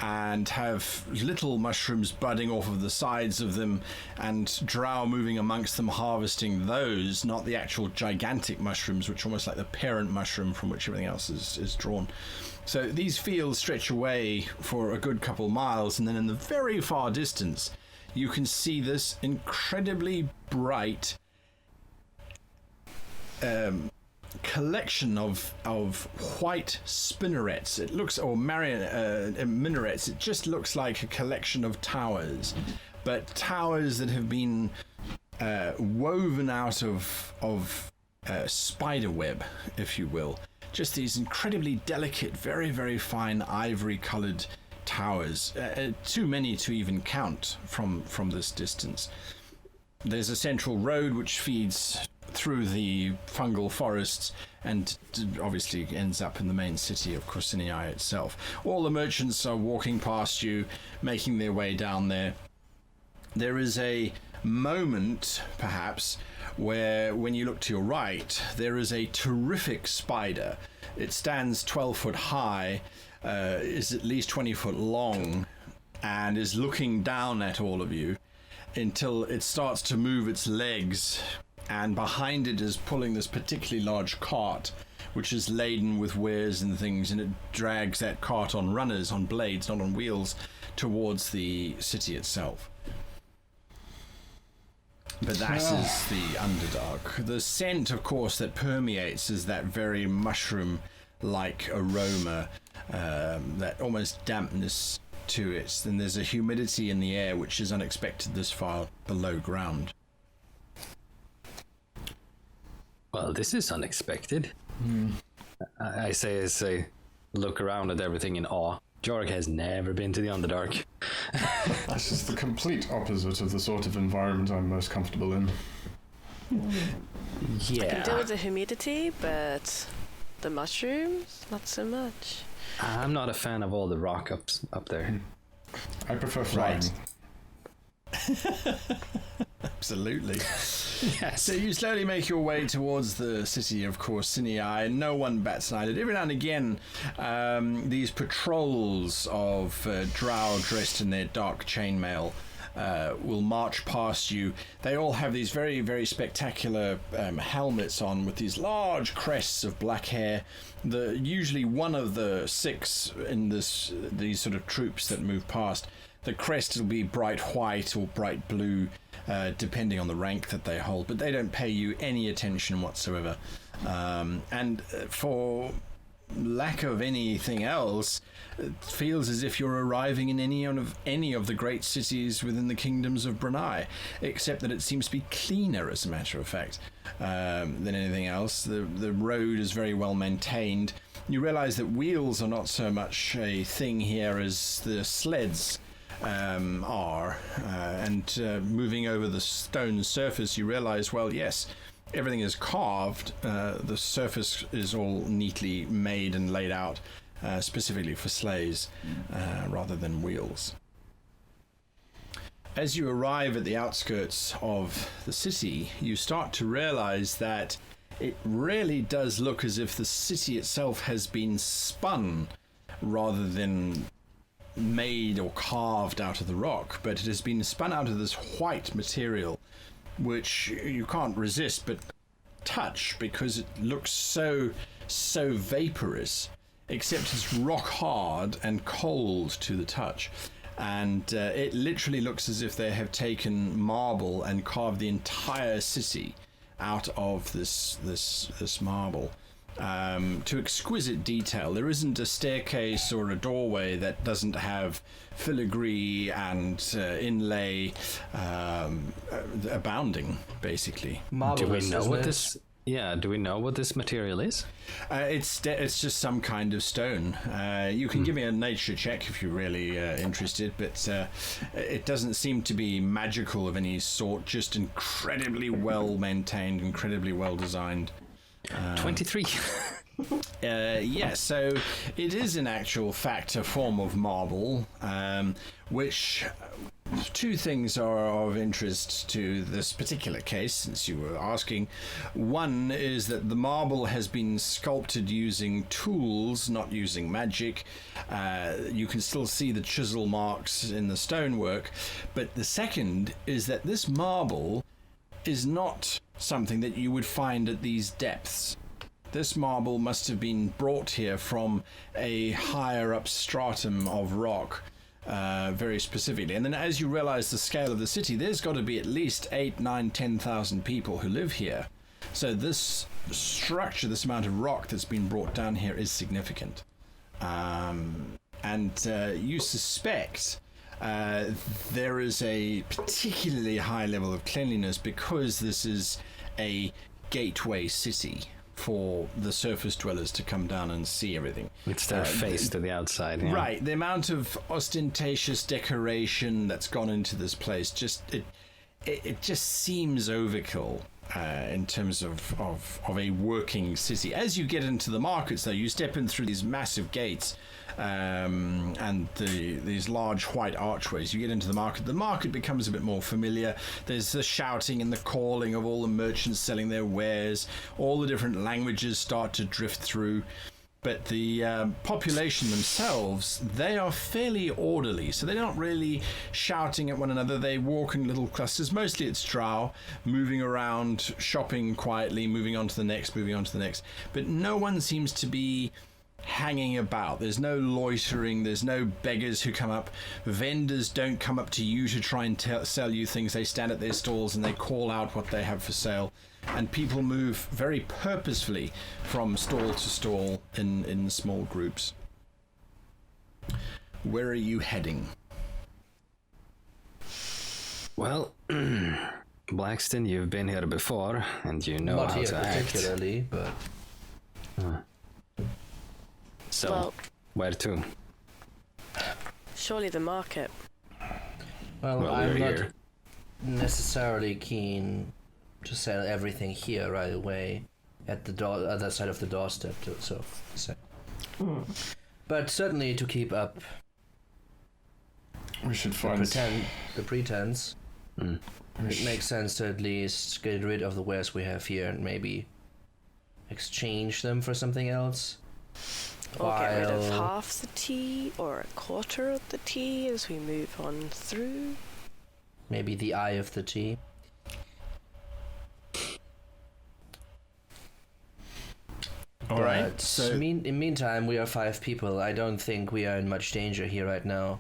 and have little mushrooms budding off of the sides of them, and Drow moving amongst them, harvesting those, not the actual gigantic mushrooms, which are almost like the parent mushroom from which everything else is drawn. So these fields stretch away for a good couple miles, and then in the very far distance, you can see this incredibly bright collection of white spinnerets. It looks, or minarets. It just looks like a collection of towers, but towers that have been woven out of spider web, if you will. Just these incredibly delicate, very, very fine ivory-colored towers. Too many to even count from this distance. There's a central road which feeds through the fungal forests and obviously ends up in the main city of Korsinii itself. All the merchants are walking past you, making their way down there. There is a moment, perhaps, where when you look to your right, there is a terrific spider. It stands 12 foot high, is at least 20 foot long, and is looking down at all of you until it starts to move its legs, and behind it is pulling this particularly large cart, which is laden with wares and things, and it drags that cart on runners, on blades, not on wheels, towards the city itself. But that is the Underdark. The scent, of course, that permeates is that very mushroom-like aroma, that almost dampness to it. Then there's a humidity in the air which is unexpected this far below ground. Well, this is unexpected. I say as I look around at everything in awe. Jorek has never been to the Underdark. This is the complete opposite of the sort of environment I'm most comfortable in. I can deal with the humidity, but the mushrooms, not so much. I'm not a fan of all the rock up there. I prefer flying. Right. Absolutely. Yes. So you slowly make your way towards the city of Korsinii. No one bats an eyelid. Every now and again, these patrols of Drow dressed in their dark chainmail will march past you. They all have these very, very spectacular helmets on with these large crests of black hair. Usually one of the 6 in these sort of troops that move past, the crest will be bright white or bright blue, depending on the rank that they hold, but they don't pay you any attention whatsoever. And for lack of anything else, it feels as if you're arriving in any of the great cities within the kingdoms of Brunei, except that it seems to be cleaner, as a matter of fact, than anything else. The road is very well maintained. You realize that wheels are not so much a thing here as the sleds are, and moving over the stone surface, you realize, well, yes, everything is carved. The surface is all neatly made and laid out specifically for sleighs rather than wheels. As you arrive at the outskirts of the city, you start to realize that it really does look as if the city itself has been spun rather than made or carved out of the rock, but it has been spun out of this white material which you can't resist but touch, because it looks so vaporous, except it's rock hard and cold to the touch, and it literally looks as if they have taken marble and carved the entire city out of this marble. To exquisite detail. There isn't a staircase or a doorway that doesn't have filigree and inlay abounding, basically. Do we know what this? Yeah, do we know what this material is? It's just some kind of stone. You can give me a nature check if you're really interested, but it doesn't seem to be magical of any sort. Just incredibly well maintained, incredibly well designed. 23. Yeah, so it is in actual fact a form of marble, which two things are of interest to this particular case, since you were asking. One is that the marble has been sculpted using tools, not using magic. You can still see the chisel marks in the stonework. But the second is that this marble is not something that you would find at these depths. This marble must have been brought here from a higher up stratum of rock, very specifically. And then as you realize the scale of the city, there's got to be at least 8, 9, 10,000 people who live here. So this structure, this amount of rock that's been brought down here is significant. And you suspect there is a particularly high level of cleanliness because this is a gateway city for the surface dwellers to come down and see everything. It's their face to the outside. Yeah. Right. The amount of ostentatious decoration that's gone into this place, it just seems overkill in terms of a working city. As you get into the markets, though, you step in through these massive gates and these large white archways. You get into the market becomes a bit more familiar. There's the shouting and the calling of all the merchants selling their wares. All the different languages start to drift through, but the population themselves, they are fairly orderly, so they're not really shouting at one another. They walk in little clusters. Mostly it's Drow moving around, shopping quietly, moving on to the next, but no one seems to be hanging about. There's no loitering, there's no beggars who come up. Vendors don't come up to you to try and sell you things. They stand at their stalls and they call out what they have for sale, and people move very purposefully from stall to stall in small groups. Where are you heading? Well, Blaxton, you've been here before and you know Not how here to act. particularly, but So, Well- where to? Surely the market. well, Well, I'm we're not here. necessarily keen to sell everything here right away at the other side of the doorstep, so to say. But certainly to keep up We should find. the pretense, it makes sense to at least get rid of the wares we have here and maybe exchange them for something else. Or get rid of While- half the tea or a quarter of the tea as we move on through. Maybe the eye of the tea. All right. But So in meantime, we are 5 people. I don't think we are in much danger here right now,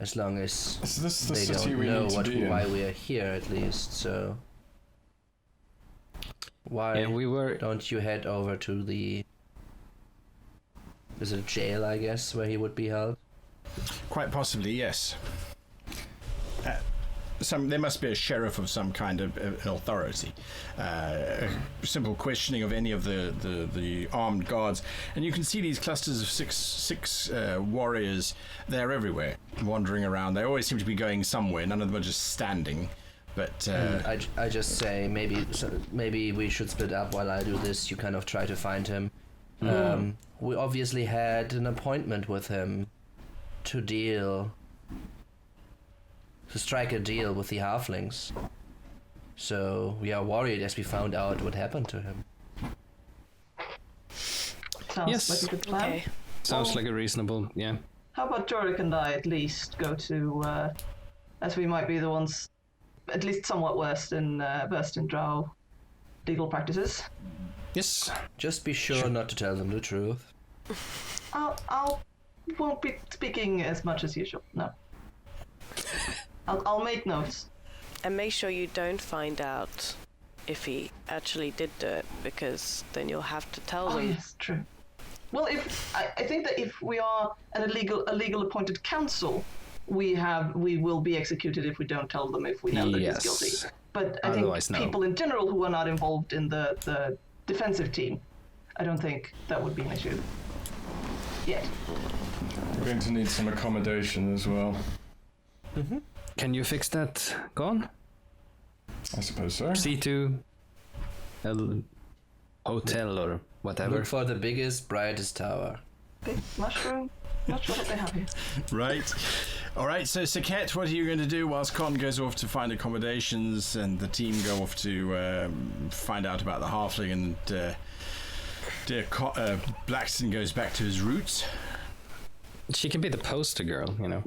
as long as Is this the they city don't we know need to be in? why we are here, at least. So why Yeah, we were. don't you head over to the? Is it a jail, I guess, where he would be held? quite possibly, yes. There must be a sheriff of some kind of authority. A simple questioning of any of the armed guards, and you can see these clusters of six warriors. They're everywhere, wandering around. They always seem to be going somewhere. None of them are just standing. But I just say maybe we should split up while I do this. You kind of try to find him. We obviously had an appointment with him to strike a deal with the halflings. So we are worried as we found out what happened to him. Sounds Yes. like a good plan. Okay. Sounds like a reasonable, yeah. How about Jorek and I at least go to, as we might be the ones, at least somewhat versed in Drow legal practices. Yes. Just be sure not to tell them the truth. I'll won't be speaking as much as usual. No. I'll make notes. And make sure you don't find out if he actually did do it, because then you'll have to tell Oh them. yes, true. Well, I think that if we are a legal appointed council, we will be executed if we don't tell them if we know that he's guilty. Yes. But I Otherwise, think no. people in general who are not involved in the defensive team, I don't think that would be an issue. Yet. We're going to need some accommodation as well. Can you fix that, Gon? I suppose so. C2 hotel or whatever. Look for the biggest, brightest tower. Big mushroom. Not sure what they have here. Right. All right, so Sekhet, what are you going to do whilst Con goes off to find accommodations and the team go off to find out about the halfling and Blaxton goes back to his roots? She can be the poster girl, you know.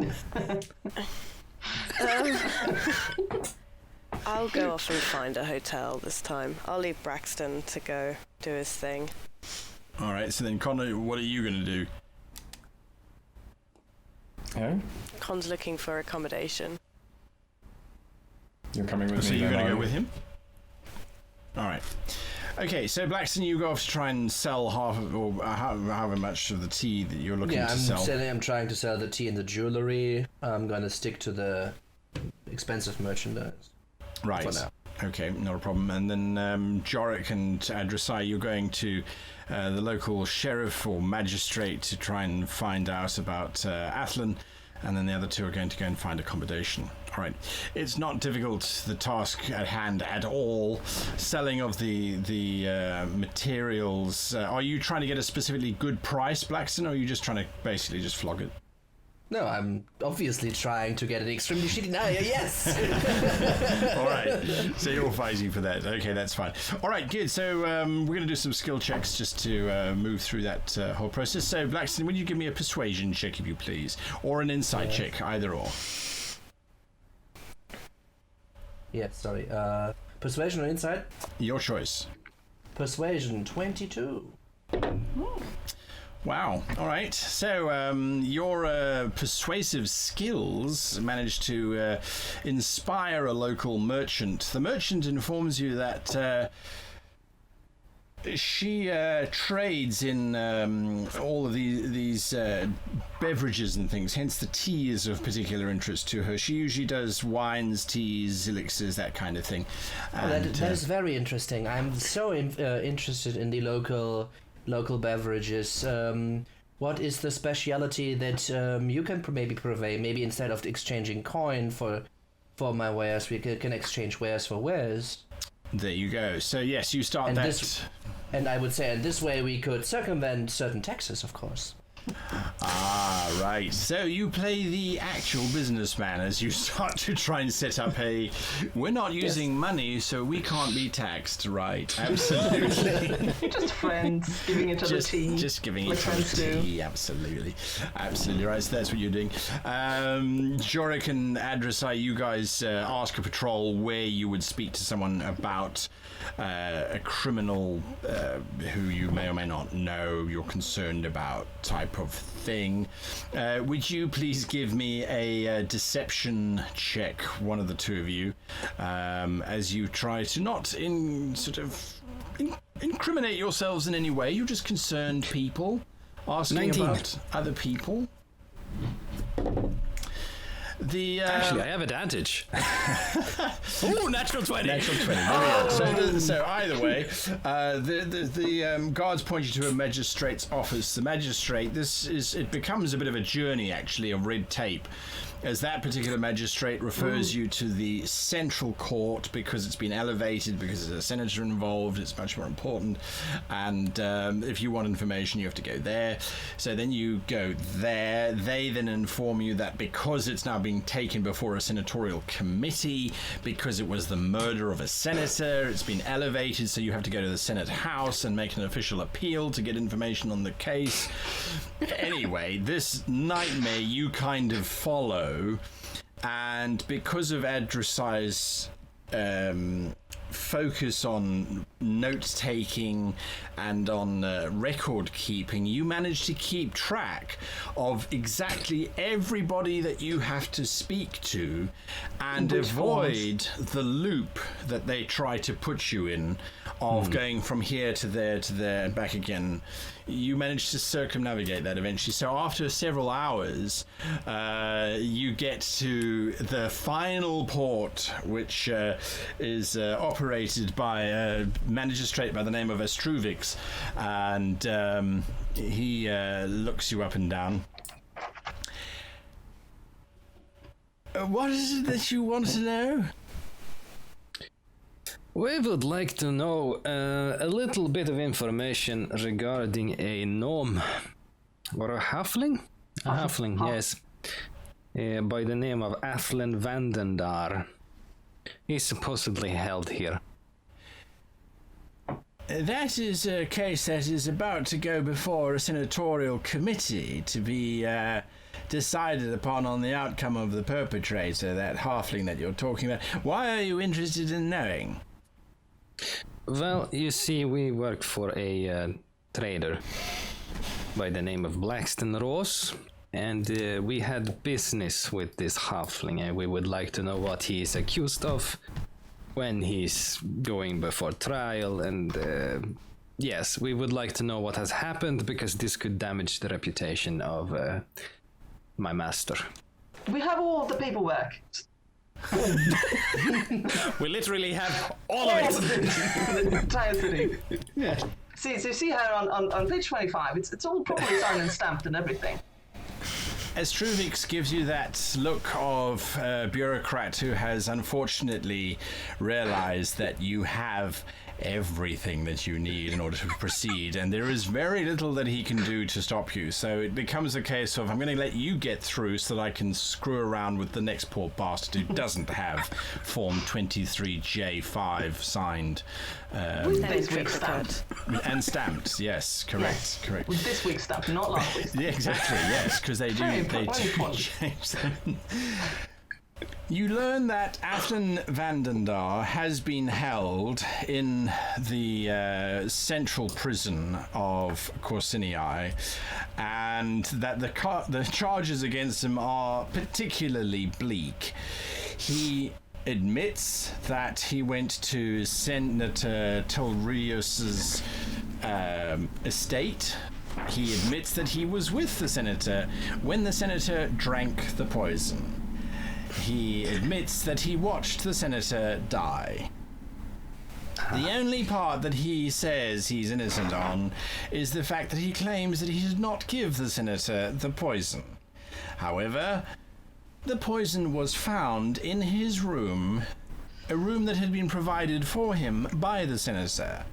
I'll go off and find a hotel this time. I'll leave Braxton to go do his thing. All right, so then Con, what are you going to do? Yeah? Con's looking for accommodation. You're coming with So me. you're then, going to are go you? with him? All right. Okay, so Blaxton, you go off to try and sell however much of the tea that you're looking to sell. I'm trying to sell the tea and the jewelry. I'm gonna stick to the expensive merchandise. Right. For now. Okay, not a problem. And then Jorek and Adru'sai, you're going to the local sheriff or magistrate to try and find out about Athlon, and then the other two are going to go and find accommodation. All right. It's not difficult, the task at hand at all. Selling of the materials. Are you trying to get a specifically good price, Blaxton, or are you just trying to basically just flog it? No, I'm obviously trying to get an extremely shitty yes! All right, so you're fighting for that. Okay, that's fine. All right, good. So we're going to do some skill checks just to move through that whole process. So, Blaxton, would you give me a persuasion check, if you please? Or an insight check, either or. Yeah, sorry. Persuasion or insight? Your choice. Persuasion, 22. Wow. All right. So your persuasive skills managed to inspire a local merchant. The merchant informs you that she trades in all of these beverages and things, hence the tea is of particular interest to her. She usually does wines, teas, elixirs, that kind of thing. That is very interesting. I'm so interested in the local beverages. What is the speciality that you can maybe purvey? Maybe instead of exchanging coin for my wares, we can exchange wares for wares. There you go. So yes, you start And I would say in this way we could circumvent certain taxes, of course. Ah, right. So you play the actual businessman as you start to try and set up we're not using money, so we can't be taxed, right? Absolutely. Just friends giving each other tea. Just giving like each other friends do. tea, absolutely. Absolutely right, so that's what you're doing. Jorek and Adru'sai, you guys ask a patrol where you would speak to someone about a criminal who you may or may not know, you're concerned about type of thing. Would you please give me a deception check, one of the two of you, as you try to not incriminate yourselves in any way. You're just concerned people asking 19. about other people. Actually, I have advantage. Ooh, natural 20. Natural 20. There we go. So either way, the guards point you to a magistrate's office. The magistrate, it becomes a bit of a journey, actually, of red tape, as that particular magistrate refers you to the central court because it's been elevated, because there's a senator involved, it's much more important, and if you want information you have to go there. So then you go there. They then inform you that because it's now being taken before a senatorial committee, because it was the murder of a senator, it's been elevated, so you have to go to the Senate House and make an official appeal to get information on the case. Anyway, this nightmare you kind of follow, and because of Adru'sai's focus on note-taking and on record keeping, you manage to keep track of exactly everybody that you have to speak to and avoid the loop that they try to put you in of going from here to there and back again. You manage to circumnavigate that eventually. So after several hours, you get to the final port, which is operated by a magistrate by the name of Astruvix, and he looks you up and down. What is it that you want to know? We would like to know a little bit of information regarding a gnome or a halfling. A halfling, yes. By the name of Athlin Vandendar. He's supposedly held here. That is a case that is about to go before a senatorial committee to be decided upon on the outcome of the perpetrator, that halfling that you're talking about. Why are you interested in knowing? Well, you see, we work for a trader by the name of Blaxton Rose, and we had business with this halfling, and we would like to know what he is accused of, when he's going before trial, and yes, we would like to know what has happened, because this could damage the reputation of my master. We have all the paperwork. We literally have all of it. The entire thing. Yeah. So you see here on page 25, it's all properly signed and stamped and everything. As Truvix gives you that look of a bureaucrat who has unfortunately realized that you have everything that you need in order to proceed, and there is very little that he can do to stop you, so it becomes a case of, I'm going to let you get through so that I can screw around with the next poor bastard who doesn't have Form 23J5 signed. With this week's stamped. And stamped, yes, correct, Yes. correct. With this week's stamped, not last week's. Yeah, exactly, yes, because they do change them. You learn that Athlin Vandendar has been held in the central prison of Corsinii, and that the charges against him are particularly bleak. He admits that he went to Senator Tolrius's estate. He admits that he was with the senator when the senator drank the poison. He admits that he watched the senator die. The only part that he says he's innocent on is the fact that he claims that he did not give the senator the poison. However, the poison was found in his room, a room that had been provided for him by the senator,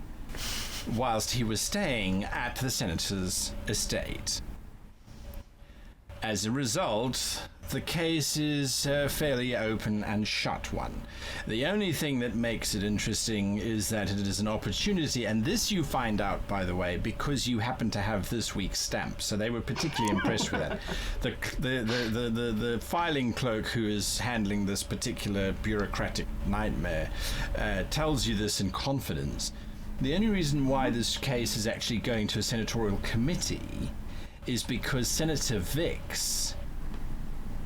whilst he was staying at the senator's estate. As a result, the case is a fairly open and shut one. The only thing that makes it interesting is that it is an opportunity, and this you find out, by the way, because you happen to have this week's stamp, so they were particularly impressed with that. The filing clerk who is handling this particular bureaucratic nightmare tells you this in confidence. The only reason why this case is actually going to a senatorial committee is because Senator Vix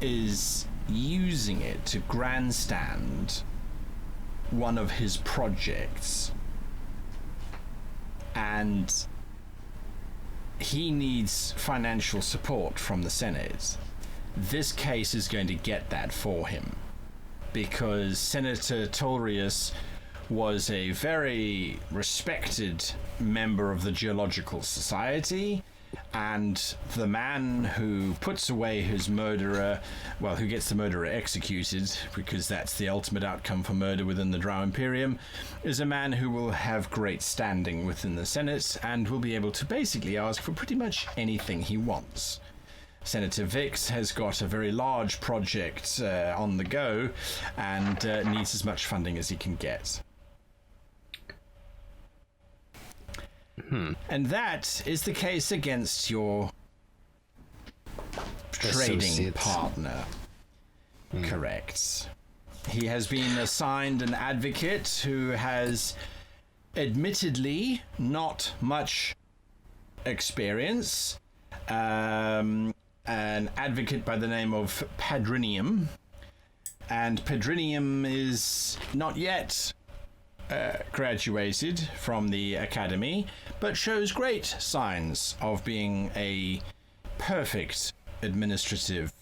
is using it to grandstand one of his projects, and he needs financial support from the Senate. This case is going to get that for him, because Senator Tolrius was a very respected member of the Geological Society, and the man who puts away his murderer, well, who gets the murderer executed, because that's the ultimate outcome for murder within the Drow Imperium, is a man who will have great standing within the Senate and will be able to basically ask for pretty much anything he wants. Senator Vix has got a very large project on the go and needs as much funding as he can get. And that is the case against your trading Associate partner. Correct. He has been assigned an advocate who has admittedly not much experience. An advocate by the name of Padrinium. And Padrinium is not yet graduated from the academy, but shows great signs of being a perfect administrative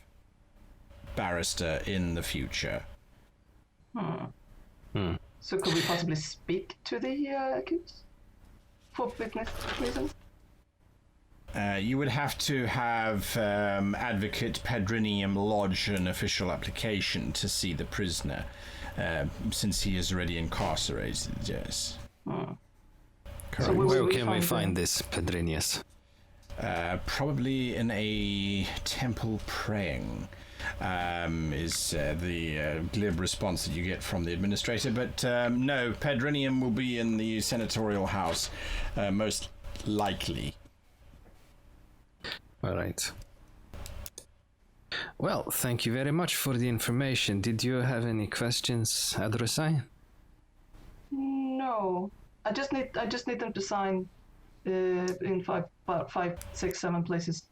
barrister in the future. So could we possibly speak to the accused for witness reasons? You would have to have Advocate Padrinium lodge an official application to see the prisoner, since he is already incarcerated, yes. So Correct. we Where will can we find find this Pedrinius? Probably in a temple praying, is the glib response that you get from the administrator. But no, Pedrinium will be in the senatorial house, most likely. All right. Well, thank you very much for the information. Did you have any questions, Adru'sai? No, I just need them to sign in five, 6, 7 places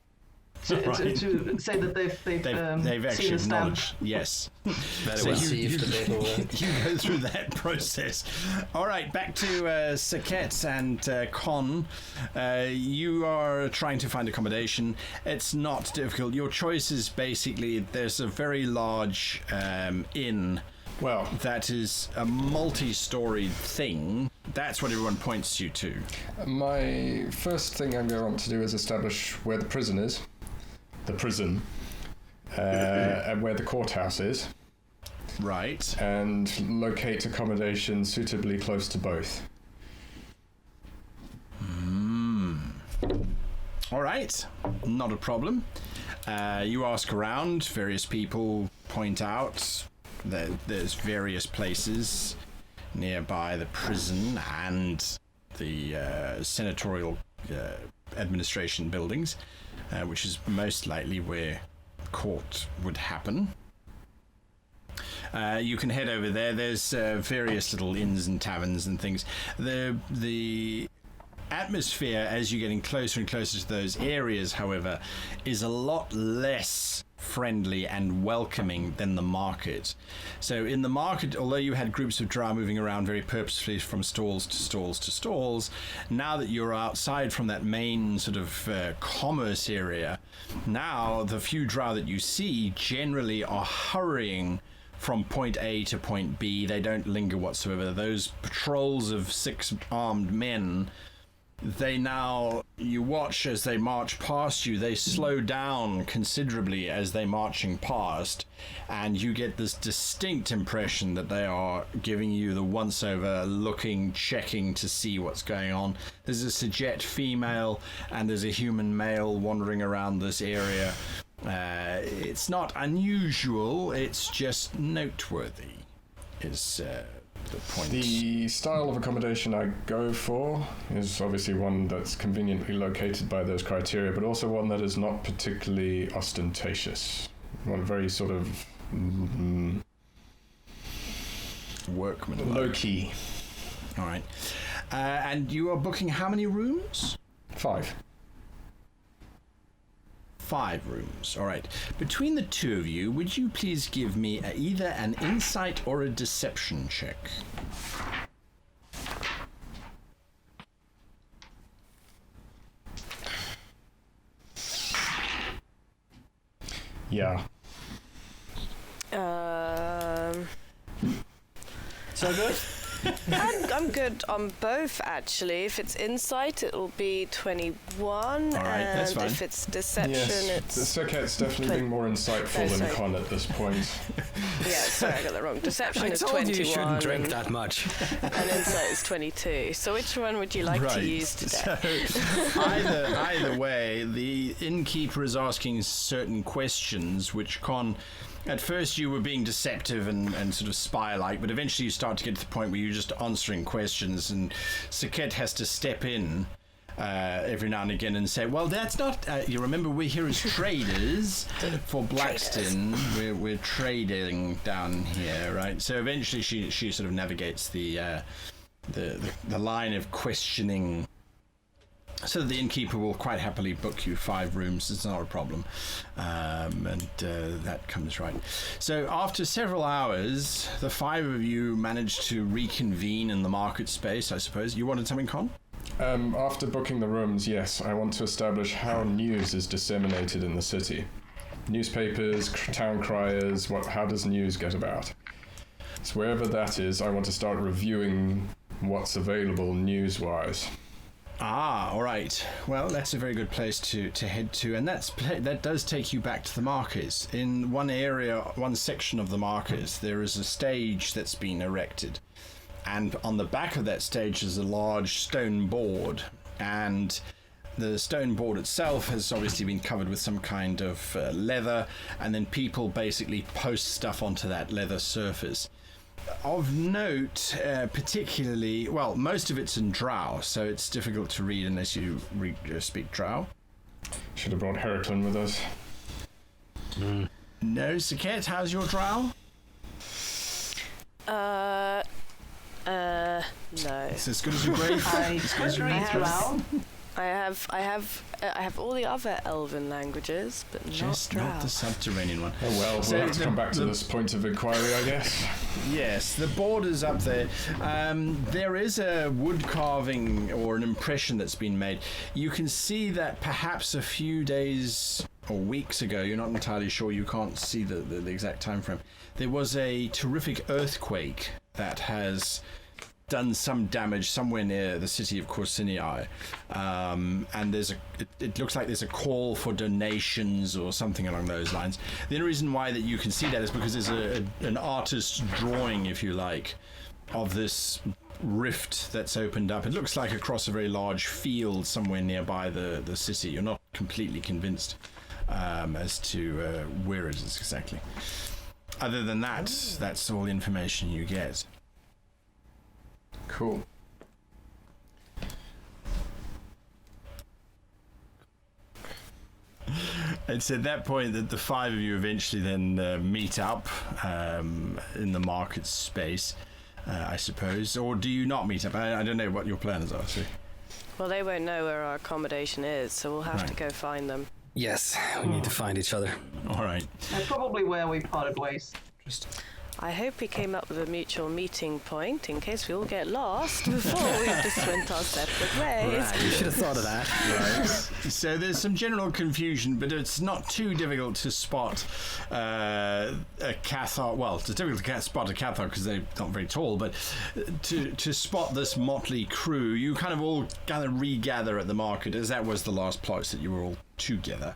to say that they've actually seen the stamp. acknowledged. Yes. Very well received the paperwork. You go through that process. All right, back to Sekhet and Con. You are trying to find accommodation. It's not difficult. Your choice is basically there's a very large inn. Well, That is a multi-storied thing. That's what everyone points you to. my first thing I'm going to want to do is establish where the prison is. The prison. And where the courthouse is. Right. And locate accommodation suitably close to both. All right. Not a problem. You ask around. Various people point out that there's various places nearby the prison and the senatorial administration buildings, which is most likely where court would happen. You can head over there. There's various little inns and taverns and things. The atmosphere as you're getting closer and closer to those areas, however, is a lot less friendly and welcoming than the market. So in the market, although you had groups of Drow moving around very purposefully from stalls to stalls to stalls, now that you're outside from that main sort of commerce area, now the few Drow that you see generally are hurrying from point A to point B. They don't linger whatsoever. Those patrols of 6 armed men, you watch as they march past you, they slow down considerably as they're marching past, and you get this distinct impression that they are giving you the once-over, looking, checking to see what's going on. There's a Sekhet female, and there's a human male wandering around this area. It's not unusual, it's just noteworthy, is the point. The style of accommodation I go for is obviously one that's conveniently located by those criteria, but also one that is not particularly ostentatious. One very sort of Workman. low-key. All right. And you are booking how many rooms? 5. 5 rooms. All right. Between the two of you, would you please give me either an insight or a deception check? Yeah. So good? I'm good on both, actually. If it's insight, it'll be 21. All right, and that's fine. if it's deception, Yes, the it's... Sekhet's definitely being more insightful than sorry. Con at this point. Yeah, sorry, I got that wrong. Deception I is told 21. you shouldn't drink that much. And insight is 22. So which one would you like to use today? So either way, the innkeeper is asking certain questions, which at first you were being deceptive and sort of spy-like, but eventually you start to get to the point where you're just answering questions, and Sekhet has to step in every now and again and say, well, that's not... you remember, we're here as traders for Blaxton. We're trading down here, right? So eventually she sort of navigates the line of questioning, so the innkeeper will quite happily book you 5 rooms. It's not a problem. And that comes right. So after several hours, the 5 of you managed to reconvene in the market space, I suppose. You wanted something, Con? After booking the rooms, yes, I want to establish how news is disseminated in the city. Newspapers, town criers, how does news get about? So wherever that is, I want to start reviewing what's available news-wise. Ah, all right. Well, that's a very good place to head to, and that does take you back to the markets. In one section of the markets, there is a stage that's been erected, and on the back of that stage is a large stone board, and The stone board itself has obviously been covered with some kind of leather, and then people basically post stuff onto that leather surface. Of note, particularly, well, most of it's in Drow, so it's difficult to read unless you speak Drow. Should have brought Heraclin with us. No, Sekhet, how's your Drow? No. It's as good as your grave. I could read Drow. I have all the other elven languages, but Just not not the Drow. subterranean one. Oh well, So we'll have to the- come back to the- this point of inquiry, I guess. Yes, the border's up there. There is a wood carving or an impression that's been made. You can see that perhaps a few days or weeks ago, you're not entirely sure, you can't see the exact time frame, there was a terrific earthquake that has done some damage somewhere near the city of Corsinii, and it looks like there's a call for donations or something along those lines. The only reason why that you can see that is because there's an artist's drawing, if you like, of this rift that's opened up. It looks like across a very large field somewhere nearby the city. You're not completely convinced as to where it is exactly. Other than that, that's all the information you get. Cool. It's at that point that the five of you eventually then meet up in the market space, I suppose. Or do you not meet up? I don't know what your plans are. So. Well, they won't know where our accommodation is, so we'll have to Right. go find them. Yes, we need to find each other. All right. That's probably where we parted ways. I hope we came up with a mutual meeting point in case we all get lost before we just went our separate ways. Right, you should have thought of that. Right. So there's some general confusion, but it's not too difficult to spot a Cathar. Well, it's difficult to spot a Cathar because they're not very tall, but to spot this motley crew, you kind of all kind of regather at the market, as that was the last place that you were all together.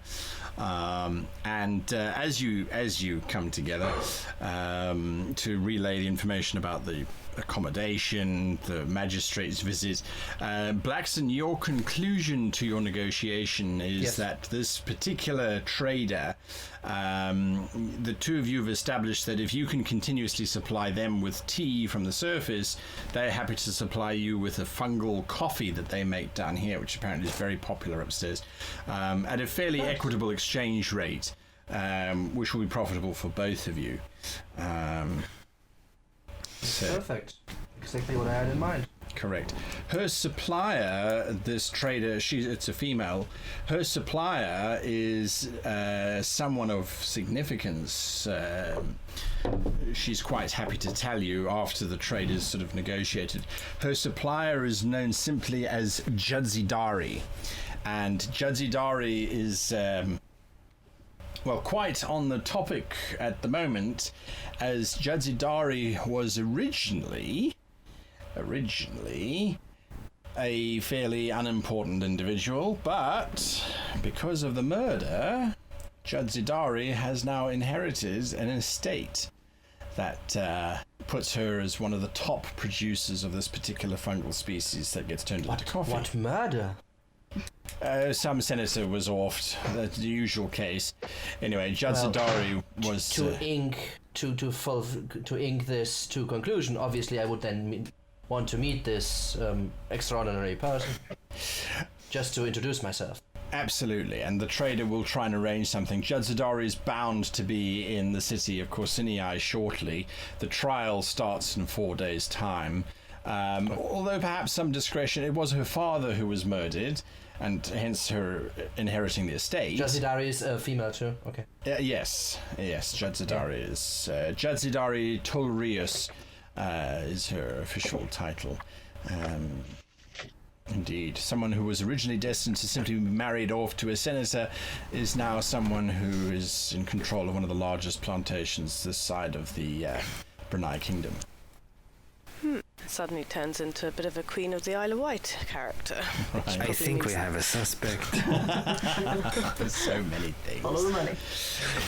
And as you come together to relay the information about the accommodation, the magistrate's visit, Blaxton, your conclusion to your negotiation is Yes. that this particular trader, the two of you have established that if you can continuously supply them with tea from the surface, they're happy to supply you with a fungal coffee that they make down here, which apparently is very popular upstairs, at a fairly equitable exchange rate, which will be profitable for both of you. So, Perfect. Exactly what I had in mind. correct. Her supplier, this trader, it's a female. Her supplier is someone of significance. She's quite happy to tell you after the traders sort of negotiated. Her supplier is known simply as Judgement, and Judgement is quite on the topic at the moment, as Judgement was originally a fairly unimportant individual, but because of the murder, Judgement has now inherited an estate that puts her as one of the top producers of this particular fungal species that gets turned into coffee. What murder? Some senator was offed. That's the usual case. Anyway, Judgement was To ink this to conclusion. Obviously, I would then want to meet this extraordinary person, just to introduce myself. absolutely, and the trader will try and arrange something. Judgement is bound to be in the city of Corsinii shortly. The trial starts in 4 days' time. Although perhaps some discretion, it was her father who was murdered, and hence her inheriting the estate. Judgement is a female too. Okay. Yes, Judgement is. Judgement Tulrius is her official title. Indeed. Someone who was originally destined to simply be married off to a senator is now someone who is in control of one of the largest plantations this side of the Brunei Kingdom. suddenly turns into a bit of a Queen of the Isle of Wight character. I think we have a suspect. There's so many things. Follow the money.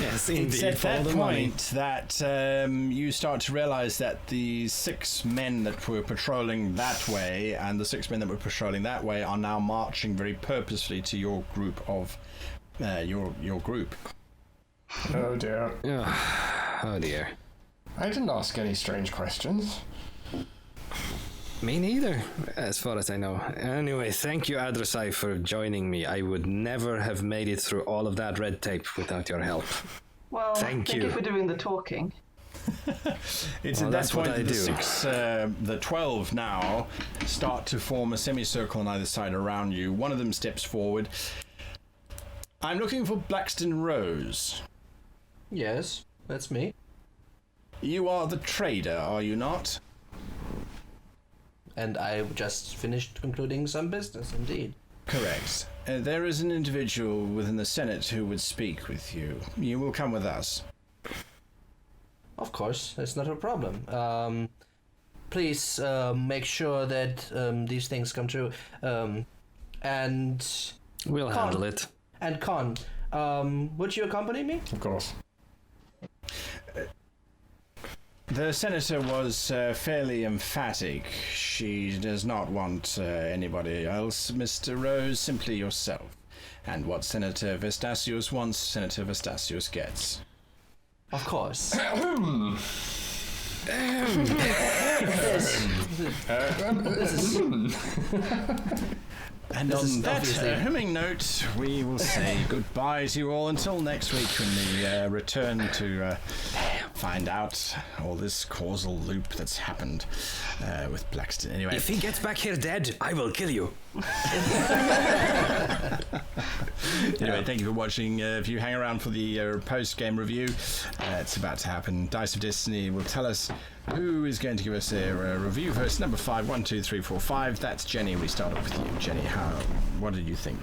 Yes, It's indeed. at follow that the money. point that you start to realize that the 6 men that were patrolling that way and the 6 men that were patrolling that way are now marching very purposefully to your group of your group. Oh dear. Oh dear. I didn't ask any strange questions. Me neither, as far as I know. Anyway, thank you, Adru'sai, for joining me. I would never have made it through all of that red tape without your help. Well, Thank you. for doing the talking. It's Well, at that's that what point I that do. the 12 now start to form a semicircle on either side around you. One of them steps forward. I'm looking for Blaxton Rose. Yes, that's me. You are the trader, are you not? And I just finished concluding some business, indeed. Correct. There is an individual within the Senate who would speak with you. You will come with us. Of course, that's not a problem. Please make sure that these things come true. And We'll Con. handle it. And Con, would you accompany me? Of course. The senator was fairly emphatic. She does not want anybody else, Mr. Rose, simply yourself. And what Senator Vestasius wants, Senator Vestasius gets. Of course. And This is on that obviously- humming note, we will say goodbye to you all until next week when we return to find out all this causal loop that's happened with Blaxton. Anyway, If he gets back here dead, I will kill you. anyway, thank you for watching. If you hang around for the post-game review, it's about to happen. Dice of Destiny will tell us who is going to give us a review first. Number 5, 1, 2, 3, 4, 5. That's Jenny. We start off with you, Jenny. What did you think?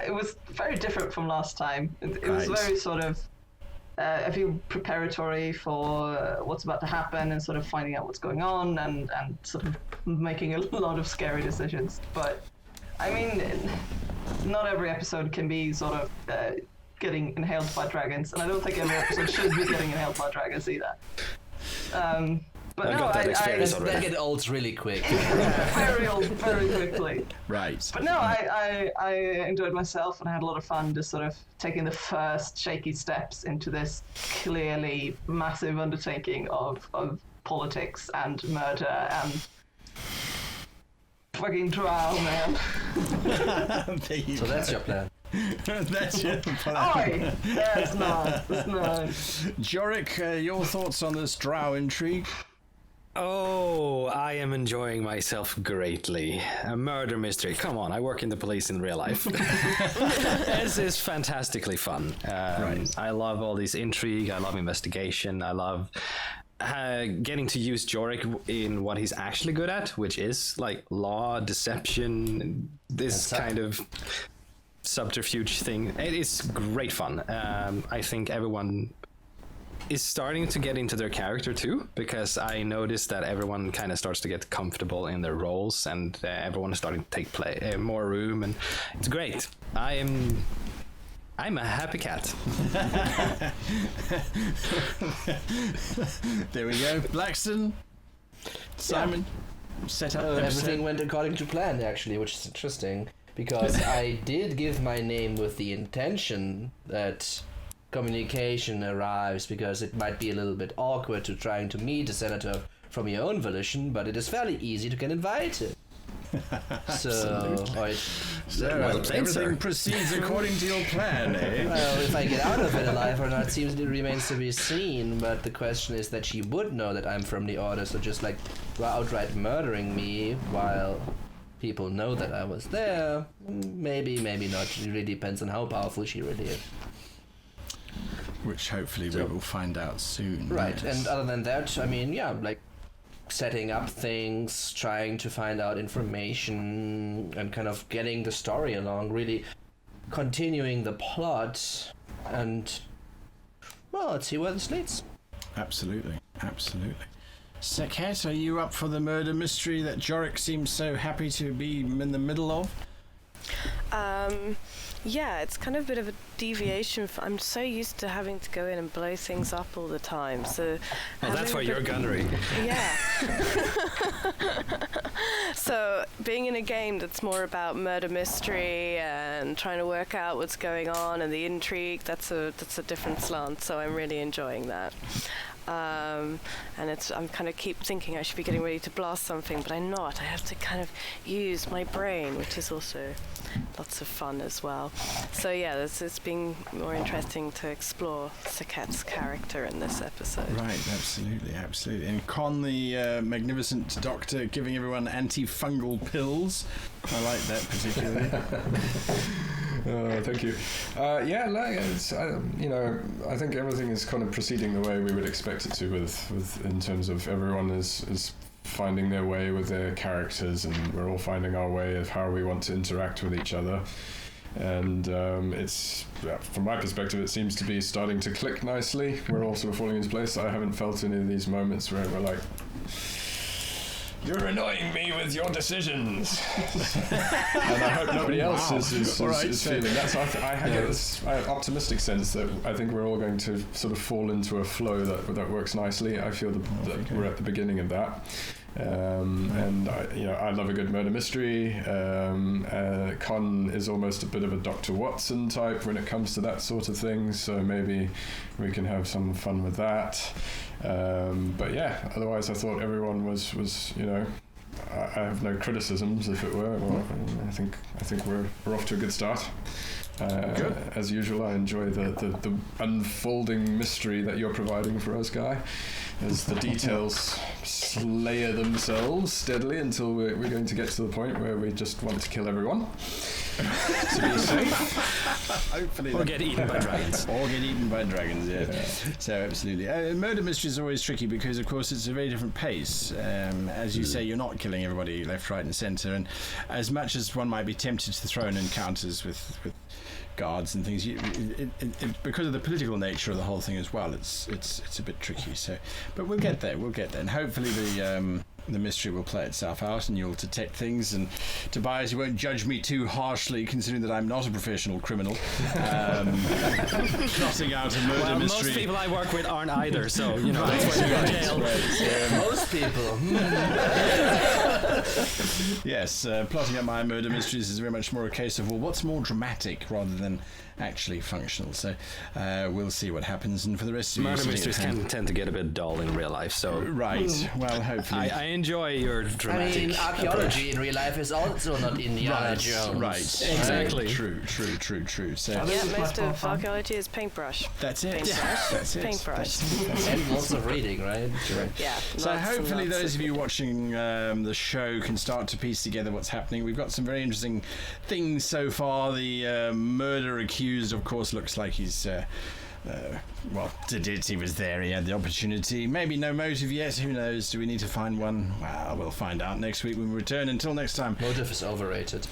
It was very different from last time. It was Right. very sort of, I feel preparatory for what's about to happen and sort of finding out what's going on and sort of making a lot of scary decisions. But, I mean, not every episode can be sort of getting inhaled by dragons, and I don't think every episode should be getting inhaled by dragons either. But I no, got that experience That already. get old really quick. very old, very quickly. Right. But no, I enjoyed myself and I had a lot of fun just sort of taking the first shaky steps into this clearly massive undertaking of politics and murder and fucking Drow, man. So that's your plan. That's your plan. Oi! That's not. Jorek, your thoughts on this Drow intrigue? Oh, I am enjoying myself greatly. A murder mystery. Come on, I work in the police in real life. This is fantastically fun. I love all this intrigue. I love investigation. I love getting to use Jorek in what he's actually good at, which is like law, deception, this kind of subterfuge thing. It is great fun. I think everyone is starting to get into their character too, because I noticed that everyone kind of starts to get comfortable in their roles, and everyone is starting to take more room, and it's great. I'm a happy cat. There we go. Blaxton, Simon, set up Everything episode. went according to plan, actually, which is interesting, because I did give my name with the intention that communication arrives, because it might be a little bit awkward to trying to meet a senator from your own volition, but it is fairly easy to get invited. So Everything proceeds according to your plan, eh? well, if I get out of it alive or not remains to be seen, but the question is that she would know that I'm from the Order, so just like outright murdering me while people know that I was there, maybe not. It really depends on how powerful she really is. Which hopefully we will find out soon. Right, yes. and other than that, I mean, yeah, like setting up things, trying to find out information, and kind of getting the story along, really continuing the plot, and, well, let's see where this leads. Absolutely. Sekhet, are you up for the murder mystery that Jorek seems so happy to be in the middle of? Yeah, it's kind of a bit of a deviation. I'm so used to having to go in and blow things up all the time. So that's why you're gunnery. Yeah. So being in a game that's more about murder mystery and trying to work out what's going on and the intrigue, that's a different slant. So I'm really enjoying that. And I'm kind of keep thinking I should be getting ready to blast something, but I'm not. I have to kind of use my brain, which is also lots of fun as well. So yeah, it's been more interesting to explore Sekhet's character in this episode. Right, absolutely. And Con, the magnificent doctor, giving everyone antifungal pills. I like that particularly. Thank you. I think everything is kind of proceeding the way we would expect it to, with in terms of everyone is finding their way with their characters, and we're all finding our way of how we want to interact with each other. And from my perspective, it seems to be starting to click nicely. We're all sort of falling into place. I haven't felt any of these moments where we're like, "You're annoying me with your decisions," and I hope nobody else is feeling that. So I have this optimistic sense that I think we're all going to sort of fall into a flow that works nicely. I feel that we're at the beginning of that. And I love a good murder mystery. Con is almost a bit of a Dr. Watson type when it comes to that sort of thing, so maybe we can have some fun with that. But yeah, otherwise I thought everyone was I have no criticisms, if it were. Well, I think we're off to a good start. As usual, I enjoy the unfolding mystery that you're providing for us, Guy, as the details slayer themselves steadily until we're going to get to the point where we just want to kill everyone to be safe. Hopefully. Or get eaten by dragons. Yeah. So absolutely. Murder mystery is always tricky because, of course, it's a very different pace. As you say, you're not killing everybody left, right, and centre. And as much as one might be tempted to throw in encounters with guards and things, because of the political nature of the whole thing as well, it's a bit tricky. So, but we'll get there, and hopefully the mystery will play itself out, and you'll detect things. And Tobias, you won't judge me too harshly, considering that I'm not a professional criminal. Plotting out a murder mystery. Most people I work with aren't either, so that's why you're in jail. Most people. Yes, plotting out my murder mysteries is very much more a case of, well, what's more dramatic rather than actually functional. So we'll see what happens. And for the rest of you, murder mysteries can tend to get a bit dull in real life. So right. Well, hopefully. I enjoy your dramatic. Archaeology in real life is also not Indiana Jones. Right. Exactly. True. So Most of archaeology is paintbrush. That's it. Paintbrush. Paintbrush. And lots of reading, right? Yeah. So hopefully those of you watching the show can start to piece together what's happening. We've got some very interesting things so far. The murder accused, of course, looks like he's did it? He was there. He had the opportunity. Maybe no motive yet. Who knows? Do we need to find one? Well, we'll find out next week when we return. Until next time. Motive is overrated.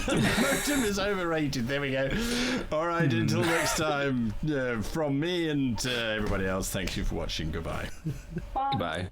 Motive is overrated. There we go. All right. Until next time, from me and everybody else, thank you for watching. Goodbye. Bye. Bye.